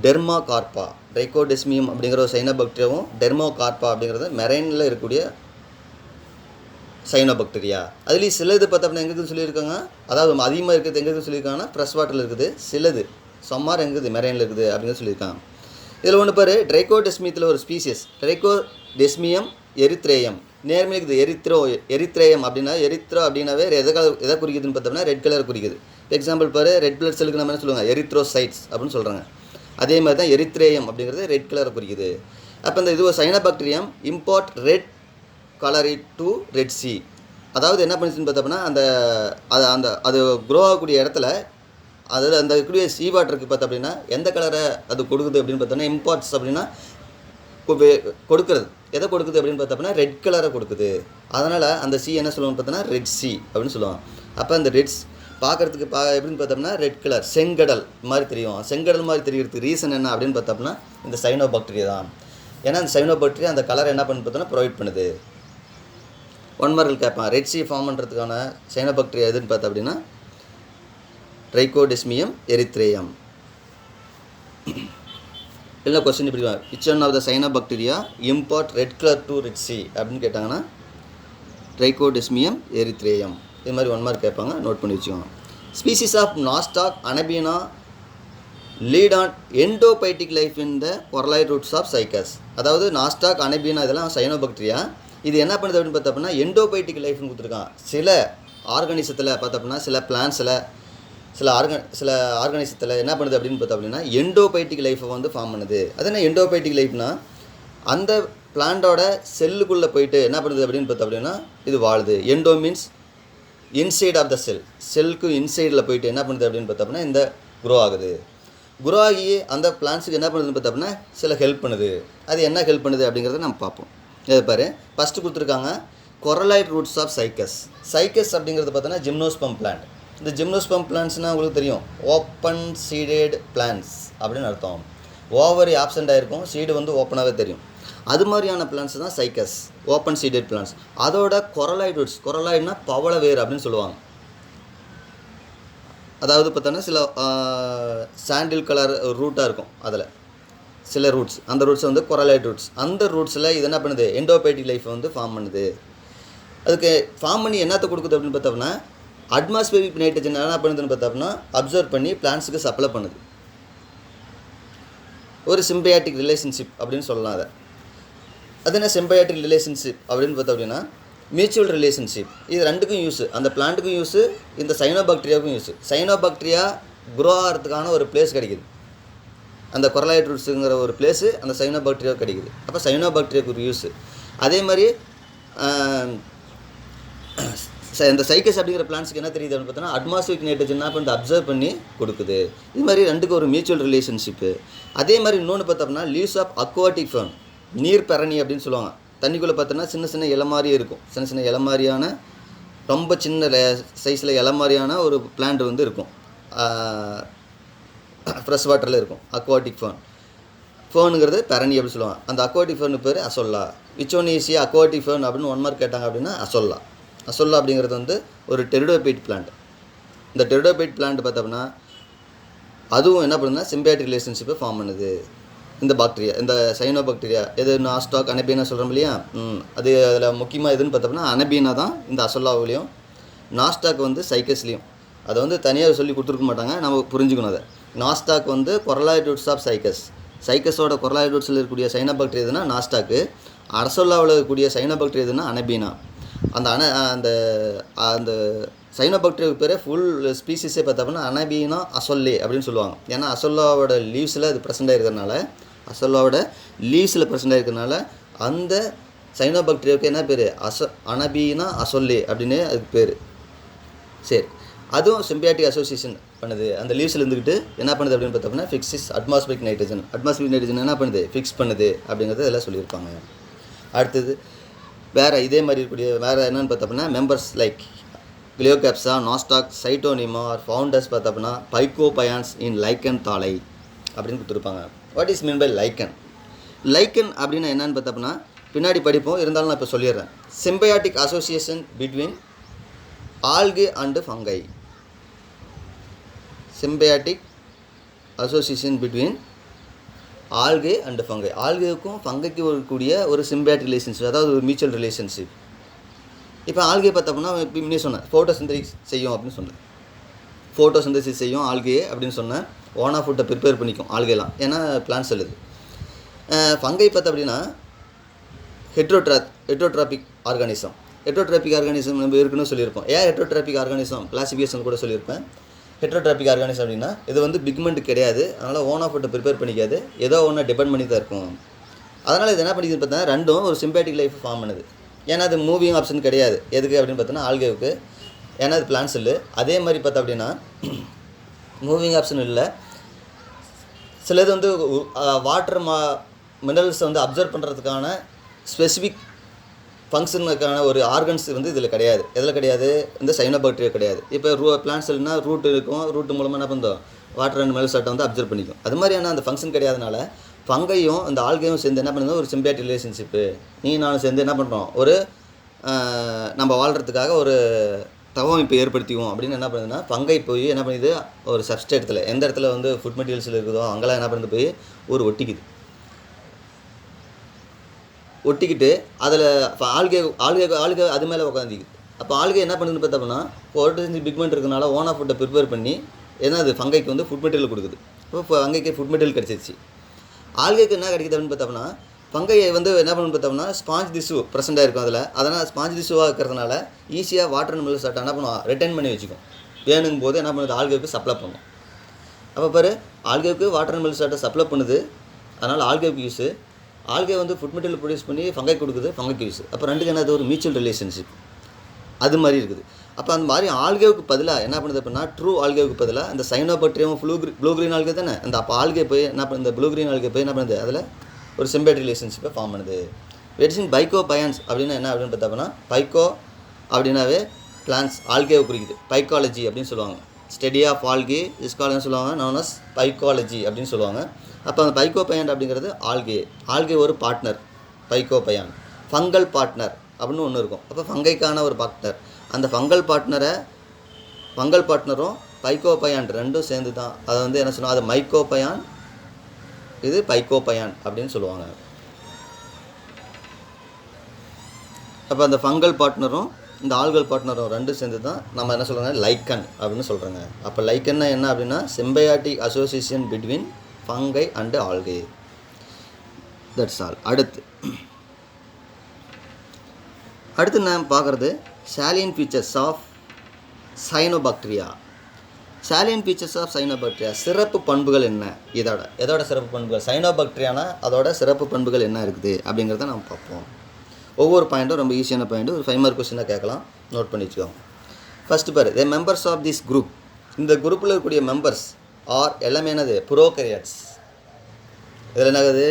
டெர்மாகார்பா. ட்ரைகோடெஸ்மியம் அப்படிங்கிற ஒரு சைனோபாக்டீரியாவும் டெர்மாகார்பா அப்படிங்கிறது மெரைனில் இருக்கக்கூடிய சைனோபாக்டீரியா. அதுலேயும் சிலது பார்த்தோம்னா எங்கே இருக்குதுன்னு சொல்லியிருக்காங்க, அதாவது அதிகமாக இருக்கிறது எங்கே இருக்குதுன்னு சொல்லியிருக்காங்கன்னா ஃப்ரெஷ் வாட்டரில் இருக்குது. சிலது சம்மார் எங்கே இருக்குது, மெரைனில் இருக்குது அப்படிங்கிறது சொல்லியிருக்காங்க. இதில் ஒன்று பாரு, ட்ரைகோடெஸ்மியத்தில் ஒரு ஸ்பீசியஸ் ட்ரைகோடெஸ்மியம் எரித்ரேயம். நேர்மையாக இருக்குது எரித்ரேயம் அப்படின்னா, எரித்ரோ அப்படின்னாவே எதை குறிக்குதுன்னு பார்த்தோம்னா ரெட் கலர் குறிக்குது. எக்ஸாம்பிள் பாரு, ரெட் பிளட் செல்லுக்கு நம்ம என்ன சொல்லுவாங்க, எரித்ரோசைட்ஸ் அப்படின்னு சொல்கிறாங்க. அதே மாதிரி தான் எரித்ரேயம் அப்படிங்கிறது ரெட் கலரை குறிக்குது. அப்போ இந்த இது cyanobacterium import red colour to red C, அதாவது என்ன பண்ணுச்சுன்னு பார்த்தோம்னா அது க்ரோ ஆகக்கூடிய இடத்துல அதில் அந்த இருக்கக்கூடிய சீ வாட்டருக்கு பார்த்தோம் அப்படின்னா எந்த கலரை அது கொடுக்குது அப்படின்னு பார்த்தோம்னா இம்பார்ட்ஸ் அப்படின்னா கொடுக்குறது எதை கொடுக்குது அப்படின்னு பார்த்தோம்னா ரெட் கலரை கொடுக்குது. அதனால் அந்த சி என்ன சொல்லுவாங்கன்னு பார்த்தோன்னா ரெட் சி அப்படின்னு சொல்லுவாங்க. அப்போ அந்த ரெட்ஸ் பார்க்குறதுக்கு எப்படின்னு பார்த்தோம்னா ரெட் கலர் செங்கடல் மாதிரி தெரியும். செங்கடல் மாதிரி தெரியறதுக்கு ரீசன் என்ன அப்படின்னு பார்த்தோம்னா இந்த சைனோபாக்டீரியா தான். ஏன்னா அந்த சைனோபாக்டீரியா அந்த கலர் என்ன பண்ணு பார்த்தோன்னா ப்ரொவைட் பண்ணுது. 1 மார்க்கில் கேட்பான் ரெட் சி ஃபார்ம் பண்ணுறதுக்கான சைனோபாக்டீரியா எதுன்னு பார்த்தோம் அப்படின்னா ட்ரைகோடெஸ்மியம் எரித்ரேயம். இல்லை கொஸ்டின் இப்படி which one of the cyanobacteria impart red colour to red sea அப்படின்னு கேட்டாங்கன்னா ட்ரைகோடெஸ்மியம் எரித்ரேயம். இது மாதிரி 1 மார்க் கேட்பாங்க, நோட் பண்ணி வச்சுக்கோங்க. Species of Nostoc Anabaena lead on endophytic life in the coralloid roots of Cycas. அதாவது நாஸ்டாக் அனபீனா இதெல்லாம் சைனோபாக்டீரியா. இது என்ன பண்ணுது அப்படின்னு பார்த்தோம்னா எண்டோபைட்டிக் லைஃப்னு கொடுத்துருக்கான். சில ஆர்கானிசத்தில் பார்த்தோம்னா சில பிளான்ஸில் சில ஆர்கானிசத்தில் என்ன பண்ணுது அப்படின்னு பார்த்தோம் அப்படின்னா எண்டோபைட்டிக் லைஃப்பை வந்து ஃபார்ம் பண்ணுது. அது என்ன எண்டோபைட்டிக் லைஃப்னா அந்த பிளான்ட்டோட செல்லுக்குள்ளே போயிட்டு என்ன பண்ணுது அப்படின்னு பார்த்தோம் அப்படின்னா இது வாழுது. Endo means inside of the செல்லுக்கு இன்சைடில் போயிட்டு என்ன பண்ணுது அப்படின்னு பார்த்தோம்னா இந்த க்ரோ ஆகுது. க்ரோ ஆகி அந்த பிளான்ஸுக்கு என்ன பண்ணுதுன்னு பார்த்தோம்னா சில ஹெல்ப் பண்ணுது. அது என்ன ஹெல்ப் பண்ணுது அப்படிங்கிறத நம்ம பார்ப்போம். இதை பாரு, ஃபஸ்ட்டு கொடுத்துருக்காங்க coralloid roots of cycas. Cycas அப்படிங்கிறது பார்த்தோன்னா ஜிம்னோஸ்பம் பிளான்ட். இந்த ஜிம்னோஸ்பம் பிளான்ட்ஸ்னால் உங்களுக்கு தெரியும் ஓப்பன் சீடட் பிளான்ட்ஸ் அப்படின்னு அர்த்தம். ஓவரி ஆப்சண்ட் ஆகிருக்கும், சீடு வந்து ஓப்பனாகவே தெரியும். அது மாதிரியான பிளான்ஸ் தான் சைக்கஸ், ஓப்பன் சீடட் பிளான்ட்ஸ். அதோட கொரலாய்ட் ரூட்ஸ், கொரலாய்ட்னா பவள வேர் அப்படின்னு சொல்லுவாங்க. அதாவது பார்த்தோன்னா சில சாண்டில் கலர் ரூட்டாக இருக்கும், அதில் சில ரூட்ஸ், அந்த ரூட்ஸ் வந்து கொரலாய்ட் ரூட்ஸ். அந்த ரூட்ஸில் இது என்ன பண்ணுது எண்டோபைட்டிக் லைஃப் வந்து ஃபார்ம் பண்ணுது. அதுக்கு ஃபார்ம் பண்ணி என்னத்தை கொடுக்குது அப்படின்னு பார்த்தோம்னா அட்மாஸ்பியரிக் நைட்ரஜன் என்ன பண்ணுதுன்னு பார்த்தோம்னா அப்சர்வ் பண்ணி பிளான்ஸுக்கு சப்ளை பண்ணுது. ஒரு சிம்பயாட்டிக் ரிலேஷன்ஷிப் அப்படின்னு சொல்லலாம். அது என்ன சிம்பயாட்டிக் ரிலேஷன்ஷிப் அப்படின்னு பார்த்தோம் அப்படின்னா மியூச்சுவல் ரிலேஷன்ஷிப். இது ரெண்டுக்கும் யூஸு, அந்த பிளான்ட்டுக்கும் யூஸு, இந்த சைனோபாக்டீரியாவுக்கும் யூஸு. சைனோபாக்டீரியா க்ரோ ஆகிறதுக்கான ஒரு பிளேஸ் கிடைக்குது, அந்த கொரலாய்ட் ரூட்ஸுங்கிற ஒரு பிளேஸு அந்த சைனோபாக்டீரியாவுக்கு கிடைக்குது. அப்போ சைனோபாக்டீரியாவுக்கு ஒரு யூஸு. அதே மாதிரி இந்த சைக்கஸ் அப்படிங்கிற பிளான்ஸுக்கு என்ன தெரியுது அப்படின்னு பார்த்தோன்னா அட்மாஸ்பியரிக் நைட்ரஜன் என்ன பண்ணுறது அப்சர்வ் பண்ணி கொடுக்குது. இது மாதிரி ரெண்டுக்கு ஒரு மியூச்சுவல் ரிலேஷன்ஷிப்பு. அதே மாதிரி இன்னொன்று பார்த்தோம்னா லீவ்ஸ் ஆஃப் அக்வாட்டிக் ஃபர்ன், நீர் பரணி அப்படின்னு சொல்லுவாங்க. தண்ணிக்குள்ளே பார்த்தோன்னா சின்ன சின்ன இலை மாதிரி இருக்கும், சின்ன சின்ன இலை மாதிரியான ரொம்ப சின்ன சைஸில் இலை மாதிரியான ஒரு பிளான்ட் வந்து இருக்கும், ஃப்ரெஷ் வாட்டரில் இருக்கும். அக்வாட்டிக் ஃபர்ன், ஃபர்னுங்கிறது பரணி அப்படின்னு சொல்லுவாங்க. அந்த அக்வாட்டிக் ஃபர்னு பேர் அசோல்லா. விச் ஒன் ஈஸியாக அக்வாட்டிக் ஃபர்ன் அப்படின்னு 1 மார்க் கேட்டாங்க அப்படின்னா அசோல்லா. அசோல்லா அப்படிங்கிறது வந்து ஒரு டெரிடோபைட் பிளான்ட். இந்த டெரிடோபைட் பிளான்ட் பார்த்தோம்னா அதுவும் என்ன பண்ணுதுன்னா சிம்பியாட்டிக் ரிலேஷன்ஷிப்பை ஃபார்ம் பண்ணுது. இந்த பாக்டீரியா, இந்த சைனோபாக்டீரியா எது நாஸ்டாக் அனபீனா சொல்கிறோம் இல்லையா, அது அதில் முக்கியமாக எதுன்னு பார்த்தோம்னா அனபீனா தான் இந்த அசோல்லாவிலையும், நாஸ்டாக் வந்து சைக்கஸ்லேயும். அதை வந்து தனியாக சொல்லி கொடுத்துருக்க மாட்டாங்க, நம்ம புரிஞ்சுக்கணும். அதை நாஸ்டாக் வந்து கொரலாய்ட் ரூட்ஸ் ஆஃப் சைக்கஸ், சைக்கஸோட கொரலாய்ட் ரூட்ஸில் இருக்கக்கூடிய சைனோபாக்டீரியா எதுனா நாஸ்டாக்கு, அசோல்லாவில் இருக்கக்கூடிய சைனோபாக்டீரியா எதுனா அனபீனா. அந்த அந்த சைனோபாக்டீரியாவுக்கு பேர் ஃபுல் ஸ்பீசிஸே பார்த்தோம்னா அனபீனா அசோல்லே அப்படின்னு சொல்லுவாங்க. ஏன்னா அசோல்லாவோட லீவ்ஸில் அது ப்ரெசென்ட் ஆகிருக்கிறதுனால, அசோல்லாவோட லீவ்ஸில் ப்ரெசென்ட் ஆகிருக்கிறதுனால அந்த சைனோபாக்டீரியாவுக்கு என்ன பேர் அனபீனா அசோல்லே அப்படின்னு அதுக்கு பேர். சரி, அதுவும் சிம்பியாட்டிக் அசோசியேஷன் பண்ணுது. அந்த லீவ்ஸில் இருந்துக்கிட்டு என்ன பண்ணுது அப்படின்னு பார்த்தோம்னா ஃபிக்ஸிஸ் அட்மாஸ்பியரிக் நைட்ரஜன். அட்மாஸ்பியரிக் நைட்ரஜன் என்ன பண்ணுது ஃபிக்ஸ் பண்ணுது அப்படிங்கிறது எல்லாம் சொல்லியிருப்பாங்க. அடுத்தது வேறு இதே மாதிரி இருக்கக்கூடிய வேறு என்னென்னு பார்த்தோம்னா members like Gloeocapsa, Nostoc, Scytonema are found as பார்த்தோம்னா பைக்கோபயான்ஸ் இன் லைக்கன் தாலை அப்படின்னு கொடுத்துருப்பாங்க. What is mean by lichen? Lichen அப்படின்னா என்னென்னு பார்த்தோம்னா பின்னாடி படிப்போம், இருந்தாலும் நான் இப்போ சொல்லிடுறேன். Symbiotic association between algae and fungi. Symbiotic association between algae and fungi. ஆல்கேவுக்கும் ஃபங்கைக்கு இருக்கக்கூடிய ஒரு சிம்பியாட்டிக் ரிலேஷன்ஷிப், அதாவது ஒரு மியூச்சுவல் ரிலேஷன்ஷிப். இப்போ ஆல்கே பார்த்தோம்னா இப்போ முன்னே சொன்னேன் ஃபோட்டோசிந்தசிஸ் செய்யும் அப்படின்னு சொன்னேன். ஃபோட்டோசிந்தசிஸ் செய்யும் ஆல்கே அப்படின்னு சொன்னேன். ஓனா ஃபுட்டை ப்ரிப்பேர் பண்ணிக்கும் ஆல்கேலாம், ஏன்னா பிளான்ஸ் எழுது. ஃபங்கை பார்த்தோம் அப்படின்னா ஹெட்ரோட்ராபிக் ஆர்கானிசம். ஹெட்ரோட்ராபிக் ஆர்கானிசம் நம்ம இருக்குன்னு சொல்லியிருப்போம். ஏன் ஹெட்ரோட்ராபிக் ஆர்கானிசம் கிளாசிஃபிகேஷன் கூட சொல்லியிருப்பேன். ஹெட்ரோட்ராபிக் ஆர்கானிசம் அப்படின்னா இது வந்து பிக்மெண்ட் கிடையாது, அதனால் ஓன் ஆஃப் ஃபுட்டை ப்ரிப்பேர் பண்ணிக்காது, ஏதோ ஒன்று டிபெண்ட் பண்ணி தான் இருக்கும். அதனால் இது என்ன பண்ணிக்குது பார்த்தா ரெண்டும் ஒரு சிம்பேட்டிக் லைஃப் ஃபார்ம் பண்ணுது. ஏன்னா அது மூவிங் ஆப்ஷன் கிடையாது. எதுக்கு அப்படின்னு பார்த்தோன்னா ஆல்கேவுக்கு, ஏன்னா அது பிளான்ட் செல்லு. அதே மாதிரி பார்த்தா அப்படின்னா மூவிங் ஆப்ஷன் இல்லை. சிலது வந்து வாட்டர் மினரல்ஸை வந்து அப்சர்வ் பண்ணுறதுக்கான ஸ்பெசிஃபிக் ஃபங்க்ஷனுக்கான ஒரு ஆர்கன்ஸ் வந்து இதில் கிடையாது. எதில் கிடையாது? இந்த சைனோபாக்டீரியா கிடையாது. இப்போ பிளான்ட் செல்னா ரூட் இருக்கும், ரூட் மூலமாக என்ன பண்ணுறோம், வாட்டர் அண்ட் மினரல் சாட்டை வந்து அப்சர்வ் பண்ணிக்கும். அது மாதிரியான அந்த ஃபங்க்ஷன் கிடையாதனால ஃபங்கையும் இந்த ஆல்கையும் சேர்ந்து என்ன பண்ணுறது, ஒரு சிம்பியாட்டிக் ரிலேஷன்ஷிப்பு. நானும் சேர்ந்து என்ன பண்ணுறோம், ஒரு நம்ம வாழ்கிறதுக்காக ஒரு தவமைப்பு ஏற்படுத்திக்குவோம் அப்படின்னு என்ன பண்ணுதுன்னா, ஃபங்கை போய் என்ன பண்ணுது, ஒரு சப்ஸ்டேட்டத்தில் எந்த இடத்துல வந்து ஃபுட் மெட்டீரியல்ஸில் இருக்குதோ அங்கெல்லாம் என்ன பண்ணுறது போய் ஒரு ஒட்டிக்கிட்டு அதில் ஆல்கே அது மேலே உட்காந்துக்குது. அப்போ ஆல்கே என்ன பண்ணுதுன்னு பார்த்தோம்னா, ஃபோட்டோசிந்தசிஸ் பிக்மெண்ட் இருக்கனால ஓன் ஆஃப் ஃபுட்டை ப்ரிப்பேர் பண்ணி ஏன்னா அது ஃபங்கைக்கு வந்து ஃபுட் மெட்டீரியல் கொடுக்குது. இப்போ ஃபங்கைக்கு ஃபுட் மெட்டீரியல் கிடச்சிருச்சு. ஆல்கேக்கு என்ன கிடைக்குது அப்படின்னு பார்த்தோம்னா, ஃபங்கையை வந்து என்ன பண்ணணும்னு பார்த்தோம்னா ஸ்பாஞ்ச் திசு ப்ரெசென்ட்டாக இருக்கும் அதில். அதனால் ஸ்பாஞ்ச் திசுவாக இருக்கிறதுனால ஈஸியாக வாட்டர் அண்ட் மினரல் சாட்டை என்ன பண்ணுவோம், ரிட்டைன் பண்ணி வச்சுக்கும். வேணுங்கும் போது என்ன பண்ணுது, ஆல்கேவுக்கு சப்ளை பண்ணும். அப்போ பாரு, ஆல்கேவுக்கு வாட்டர் அண்ட் மினரல் சாட்டை சப்ளை பண்ணுது. அதனால் ஆல்கேவுக்கு யூஸு. ஆல்கே வந்து ஃபுட் மெட்டீரியல் ப்ரொடியூஸ் பண்ணி ஃபங்கை கொடுக்குது, ஃபங்கைக்கு யூஸ். அப்போ ரெண்டுக்கு என்ன, அது ஒரு மியூச்சுவல் ரிலேஷன்ஷிப் அது மாதிரி இருக்குது. அப்போ அந்த மாதிரி ஆல்கேவுக்கு பதிலாக என்ன பண்ணுது அப்படின்னா, ட்ரூ ஆல்கேவுக்கு பதிலாக இந்த சைனோபாக்டீரியம் ப்ளூ கிரீன் ஆல்கே தானே, அந்த அப்போ ஆல்கே போய் என்ன பண்ணுது, இந்த ப்ளூ கிரீன் ஆல்கே போய் என்ன பண்ணுது, அதில் ஒரு சிம்பியாட்டிக் ரிலேஷன்ஷிப்பை ஃபார்ம் பண்ணுது. வெடிசின் பைக்கோ பயான்ஸ் அப்படின்னா என்ன அப்படின்னு பார்த்தோம்னா, பைக்கோ அப்படின்னாவே பிளான்ஸ் ஆல்கேவை குறிக்குது. பைக்காலஜி அப்படின்னு சொல்லுவாங்க. ஸ்டடி ஆஃப் ஆல்கே இஸ்காலன்னு சொல்லுவாங்க, நோன் அஸ் பைக்காலஜி அப்படின்னு சொல்லுவாங்க. அப்போ அந்த பைக்கோபயான் அப்படிங்கிறது ஆல்கே ஒரு பார்ட்னர் பைக்கோபயான். ஃபங்கல் பார்ட்னர் அப்படின்னு ஒன்று இருக்கும். அப்போ ஃபங்கைக்கான ஒரு பார்ட்னர். அந்த ஃபங்கல் பார்ட்னரும் பைக்கோபயான் ரெண்டும் சேர்ந்து தான் அதை வந்து என்ன சொல்லுவாங்க, அது மைக்கோபயான், இது பைக்கோபயான் அப்படின்னு சொல்லுவாங்க. அப்போ அந்த ஃபங்கல் பார்ட்னரும் இந்த ஆல்கல் பார்ட்னரும் ரெண்டும் சேர்ந்து தான் நம்ம என்ன சொல்கிறாங்க, லைக்கன் அப்படின்னு சொல்கிறாங்க. அப்போ லைக்கன்னா என்ன அப்படின்னா, symbiotic association between fungi and algae. That's all. அடுத்து நான் பார்க்குறது salient features of cyanobacteria. Salient features of cyanobacteria, சிறப்பு பண்புகள் என்ன, எதோட சிறப்பு பண்புகள், சைனோபாக்டீரியானா அதோட சிறப்பு பண்புகள் என்ன இருக்குது அப்படிங்கிறத நம்ம பார்ப்போம். ஒவ்வொரு பாயிண்ட்டும் ரொம்ப ஈஸியான பாயிண்ட்டு, ஒரு 5 மார்க் கொஸ்டினாக கேட்கலாம், நோட் பண்ணி வச்சுக்கோங்க. ஃபஸ்ட்டு பாரு, the members of this group, இந்த குரூப்பில் இருக்கக்கூடிய மெம்பர்ஸ் ஆர் எல்லாமே என்னது, ப்ரோகேரியாட்ஸ். இதில் என்னது,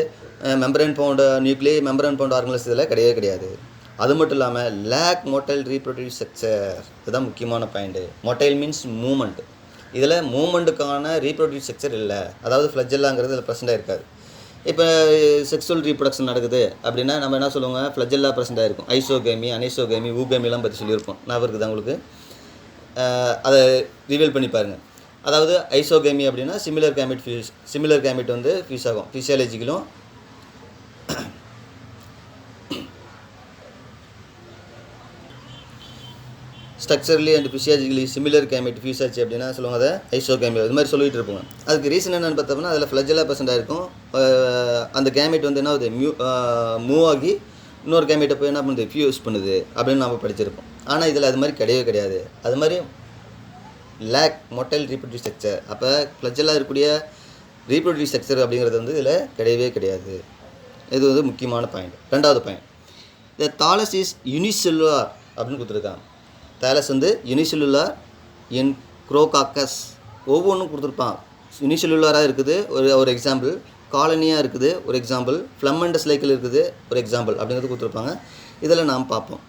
membrane bound nuclei, membrane bound organelles இதில் கிடையாது. அது மட்டும் இல்லாமல் லேக் மோட்டைல் ரீப்ரொடக்டிவ் ஸ்ட்ரக்சர், இதுதான் முக்கியமான பாயிண்ட்டு. Motile means moment. இதில் மூமெண்ட்டுக்கான ரீப்ரொடக்டிவ் ஸ்ட்ரக்சர் இல்லை, அதாவது ஃப்ளஜெல்லாங்கிறது இதில் ப்ரெசென்ட்டாக இருக்காது. இப்போ செக்ஸுவல் ரீப்ரொடக்ஷன் நடக்குது அப்படின்னா நம்ம என்ன சொல்லுவோங்க, ஃப்ளஜெல்லா ப்ரெசென்ட்டாக இருக்கும். ஐசோகேமி, அனைசோகேமி, ஊகேமிலாம் பற்றி சொல்லியிருப்போம், ஞாபகம் இருக்குது உங்களுக்கு. அதை ரிவீல் பண்ணி பாருங்கள். அதாவது ஐசோகேமி அப்படின்னா சிமிலர் கேமிட் வந்து ஃபியூஸ் ஆகும். ஃபிசியாலஜிக்கலும் structurally and physiologically similar gamete fuse ஆச்சு அப்படின்னா சொல்லுவாங்க அதை ஐசோகேமி. இது மாதிரி சொல்லிட்டு இருப்போங்க. அதுக்கு ரீசன் என்னென்னு பார்த்தோம்னா, அதில் ஃப்ளஜெல்லா ப்ரெசென்ட்டாக இருக்கும். அந்த கேமிட் வந்து என்ன ஆகுது, மூவ் ஆகி இன்னொரு கேமிட்டை போய் என்ன பண்ணுது, ஃபியூஸ் பண்ணுது அப்படின்னு நம்ம படிச்சிருப்போம். ஆனால் இதில் அது மாதிரி கிடையாது. அது மாதிரி லேக் மோட்டைல் ரீப்ரொடக்டிவ் ஸ்ட்ரக்சர். அப்போ ஃப்ளஜெல்லா இருக்கக்கூடிய ரீப்ரொடக்டிவ் ஸ்ட்ரக்சர் அப்படிங்கிறது வந்து இதில் கிடையாது. இது வந்து முக்கியமான பாயிண்ட். ரெண்டாவது point, the thallus is unicellular அப்படின்னு கொடுத்துருக்காங்க. தாலஸ் வந்து யூனிசெல்லுலார் இன் குரோகாக்கஸ். ஒவ்வொன்றும் கொடுத்துருப்பான். யூனிசெல்லுலாராக இருக்குது ஒரு எக்ஸாம்பிள், காலனியாக இருக்குது ஒரு எக்ஸாம்பிள், ஃப்ளம்மண்டஸ் லைக்கில் இருக்குது ஒரு எக்ஸாம்பிள் அப்படிங்கிறது கொடுத்துருப்பாங்க. இதில் நாம் பார்ப்போம்.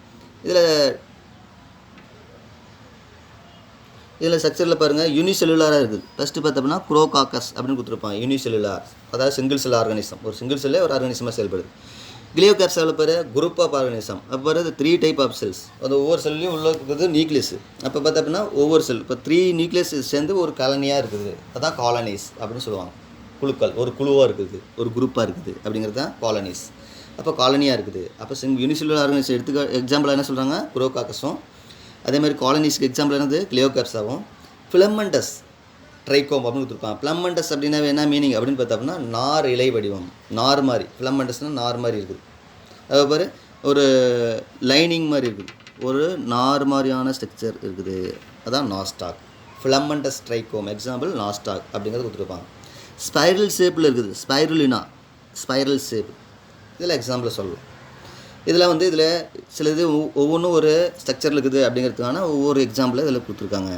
இதில் ஸ்ட்ரக்சரில் பாருங்கள், யூனிசெல்லுலாராக இருக்குது. ஃபஸ்ட்டு பார்த்தோம்னா குரோகாக்கஸ் அப்படின்னு கொடுத்துருப்பாங்க. யூனிசெல்லுலார் அதாவது சிங்கிள் செல் ஆர்கானிசம், ஒரு சிங்கிள் செல்லே ஒரு ஆர்கானிசமாக செயல்படுது. கிளியோகேப்சாவில் பேர் குரூப் ஆஃப் ஆர்கானிசம். அப்போ பாரு 3 டைப் ஆஃப் செல்ஸ். அது ஒவ்வொரு செல்லையும் உள்ள இருக்கிறது நியூக்ளியஸ். அப்போ பார்த்தா அப்படின்னா ஒவ்வொரு செல் இப்போ 3 நியூக்ளியஸ் சேர்ந்து ஒரு காலனியாக இருக்குது, அதான் காலனிஸ் அப்படின்னு சொல்லுவாங்க. குழுக்கள், ஒரு குழுவாக இருக்குது, ஒரு குரூப்பாக இருக்குது அப்படிங்கிறது தான் காலனிஸ். அப்போ காலனியாக இருக்குது. அப்போ யூனிசெல்லுலார் ஆர்கானிசம் எக்ஸாம்பிளாக என்ன சொல்கிறாங்க, குரோகாக்கஸும். அதேமாதிரி காலனிஸ்க்கு எக்ஸாம்பிள் என்னது, கிளியோகேப்சாவும். ஃபிலமெண்டஸ் ட்ரைகோம் அப்படின்னு கொடுத்துருப்பாங்க. ஃபிலமெண்டஸ் அப்படின்னா என்ன மீனிங் அப்படின்னு பார்த்தோம்னா, நார் இலை வடிவம், நார் மாதிரி. ஃபிலமெண்டஸ்னால் நார் மாதிரி இருக்குது. அது பாரு ஒரு லைனிங் மாதிரி இருக்குது, ஒரு நார் மாதிரியான ஸ்ட்ரக்சர் இருக்குது, அதான் நாஸ்டாக். ஃபிலமெண்டஸ் ட்ரைகோம் எக்ஸாம்பிள் நாஸ்டாக் அப்படிங்கிறது கொடுத்துருப்பாங்க. ஸ்பைரல் ஷேப்பில் இருக்குது, ஸ்பைருலினா, ஸ்பைரல் ஷேப், இதில் எக்ஸாம்பிள் சொல்லலாம். இதில் வந்து இதில் சில இது ஒவ்வொன்றும் ஒரு ஸ்ட்ரக்சரில் இருக்குது அப்படிங்கிறதுக்கான ஒவ்வொரு எக்ஸாம்பிளை இதில் கொடுத்துருக்காங்க.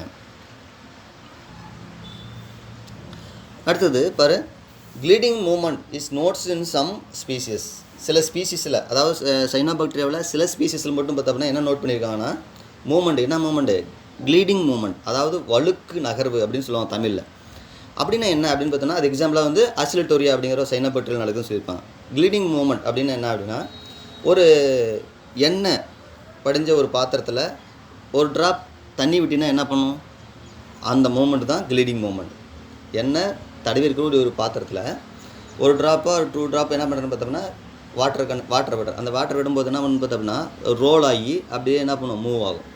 அடுத்தது பாரு, gliding movement is notes in some species. சில ஸ்பீசிஸில், அதாவது சைனோபாக்டீரியாவில் சில ஸ்பீசிஸில் மட்டும் பார்த்தோம்னா என்ன நோட் பண்ணியிருக்காங்கன்னா, மூமெண்ட் என்ன மூமெண்ட்டு, க்ளீடிங் மூமெண்ட், அதாவது வழுக்கு நகர்வு அப்படின்னு சொல்லுவாங்க தமிழில். அப்படின்னா என்ன அப்படின்னு பார்த்தோன்னா, அது எக்ஸாம்பிளாக வந்து ஆசிலேட்டோரியா அப்படிங்கிற சைனோபாக்டீரியா நடக்குதுன்னு சொல்லியிருப்பாங்க. க்ளீடிங் மூமெண்ட் அப்படின்னா என்ன அப்படின்னா, ஒரு எண்ணெய் படிஞ்ச ஒரு பாத்திரத்தில் ஒரு ட்ராப் தண்ணி விட்டினா என்ன பண்ணும், அந்த மூமெண்ட் தான் க்ளீடிங் மூமெண்ட். எண்ணெய் தடவி இருக்கிற ஒரு பாத்திரத்தில் ஒரு ட்ராப்பாக ஒரு 2 ட்ராப் என்ன பண்ணுறேன்னு பார்த்தோம்னா வாட்டர் விடுற, அந்த வாட்டர் விடும்போது என்ன பண்ணு பார்த்தோம்னா ரோல் ஆகி அப்படியே என்ன பண்ணும், மூவ் ஆகும்.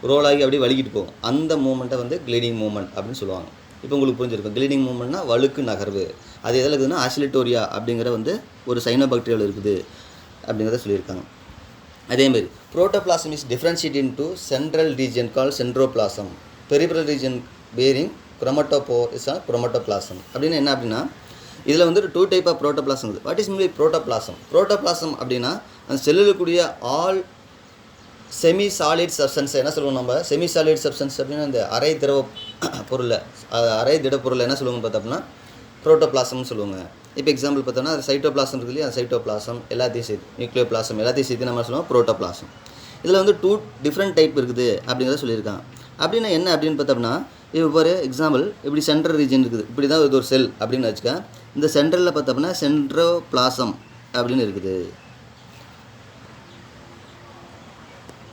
ரோல் ஆகி அப்படியே வலிக்கிட்டு போகும். அந்த மூமெண்ட்டை வந்து க்ளீடிங் மூமெண்ட் அப்படின்னு சொல்லுவாங்க. இப்போ உங்களுக்கு புரிஞ்சிருக்கும், க்ளீடிங் மூமெண்ட்னா வழுக்கு நகர்வு. அது எதில் இருக்குதுன்னா ஆசிலேட்டோரியா அப்படிங்கிற வந்து ஒரு சைனோபாக்டீரியாவில் இருக்குது அப்படிங்கிறத சொல்லியிருக்காங்க. அதேமாரி protoplasm is differentiate into central region call centroplasm, peripheral region bearing chromatophore is ah chromatoplasm. அப்படின்னு என்ன அப்படின்னா, இதில் வந்து 2 டைப் ஆஃப் புரோட்டோபிளாசம் இருக்குது. What is mean by protoplasm? Protoplasm அப்படின்னா அந்த செல்லில் கூடிய ஆல் செமி சாலிட் சப்ஸ்டன்ஸ் என்ன சொல்லுவோம் நம்ம, செமி சாலிட் சப்ஸ்டன்ஸ் அப்படின்னா இந்த அரை திட பொருளை என்ன சொல்லுவோம்னு பார்த்தோம்னா புரோட்டோபிளாசம்னு சொல்லுவாங்க. இப்போ எக்ஸாம்பிள் பார்த்தோம்னா அது சைட்டோபிளாசம் இருக்குது இல்லையா, சைட்டோபிளாசம் எல்லாத்தையும் சேர்த்து, நியூக்ளியோபிளாசம் எல்லாத்தையும் சேர்த்து நம்ம சொல்லுவோம் புரோட்டோபிளாசம். இதில் வந்து 2 டிஃப்ரெண்ட் டைப் இருக்குது அப்படிங்கிறத சொல்லியிருக்காங்க. அப்படின்னா என்ன அப்படின்னு பார்த்தோம்னா, இப்போ ஒரு எக்ஸாம்பிள், இப்படி சென்ட்ரல் ரீஜன் இருக்குது, இப்படி தான் இது ஒரு செல் அப்படின்னு வச்சுக்க. இந்த சென்ட்ரலில் பார்த்தோம்னா சென்ட்ரோபிளாசம் அப்படின்னு இருக்குது,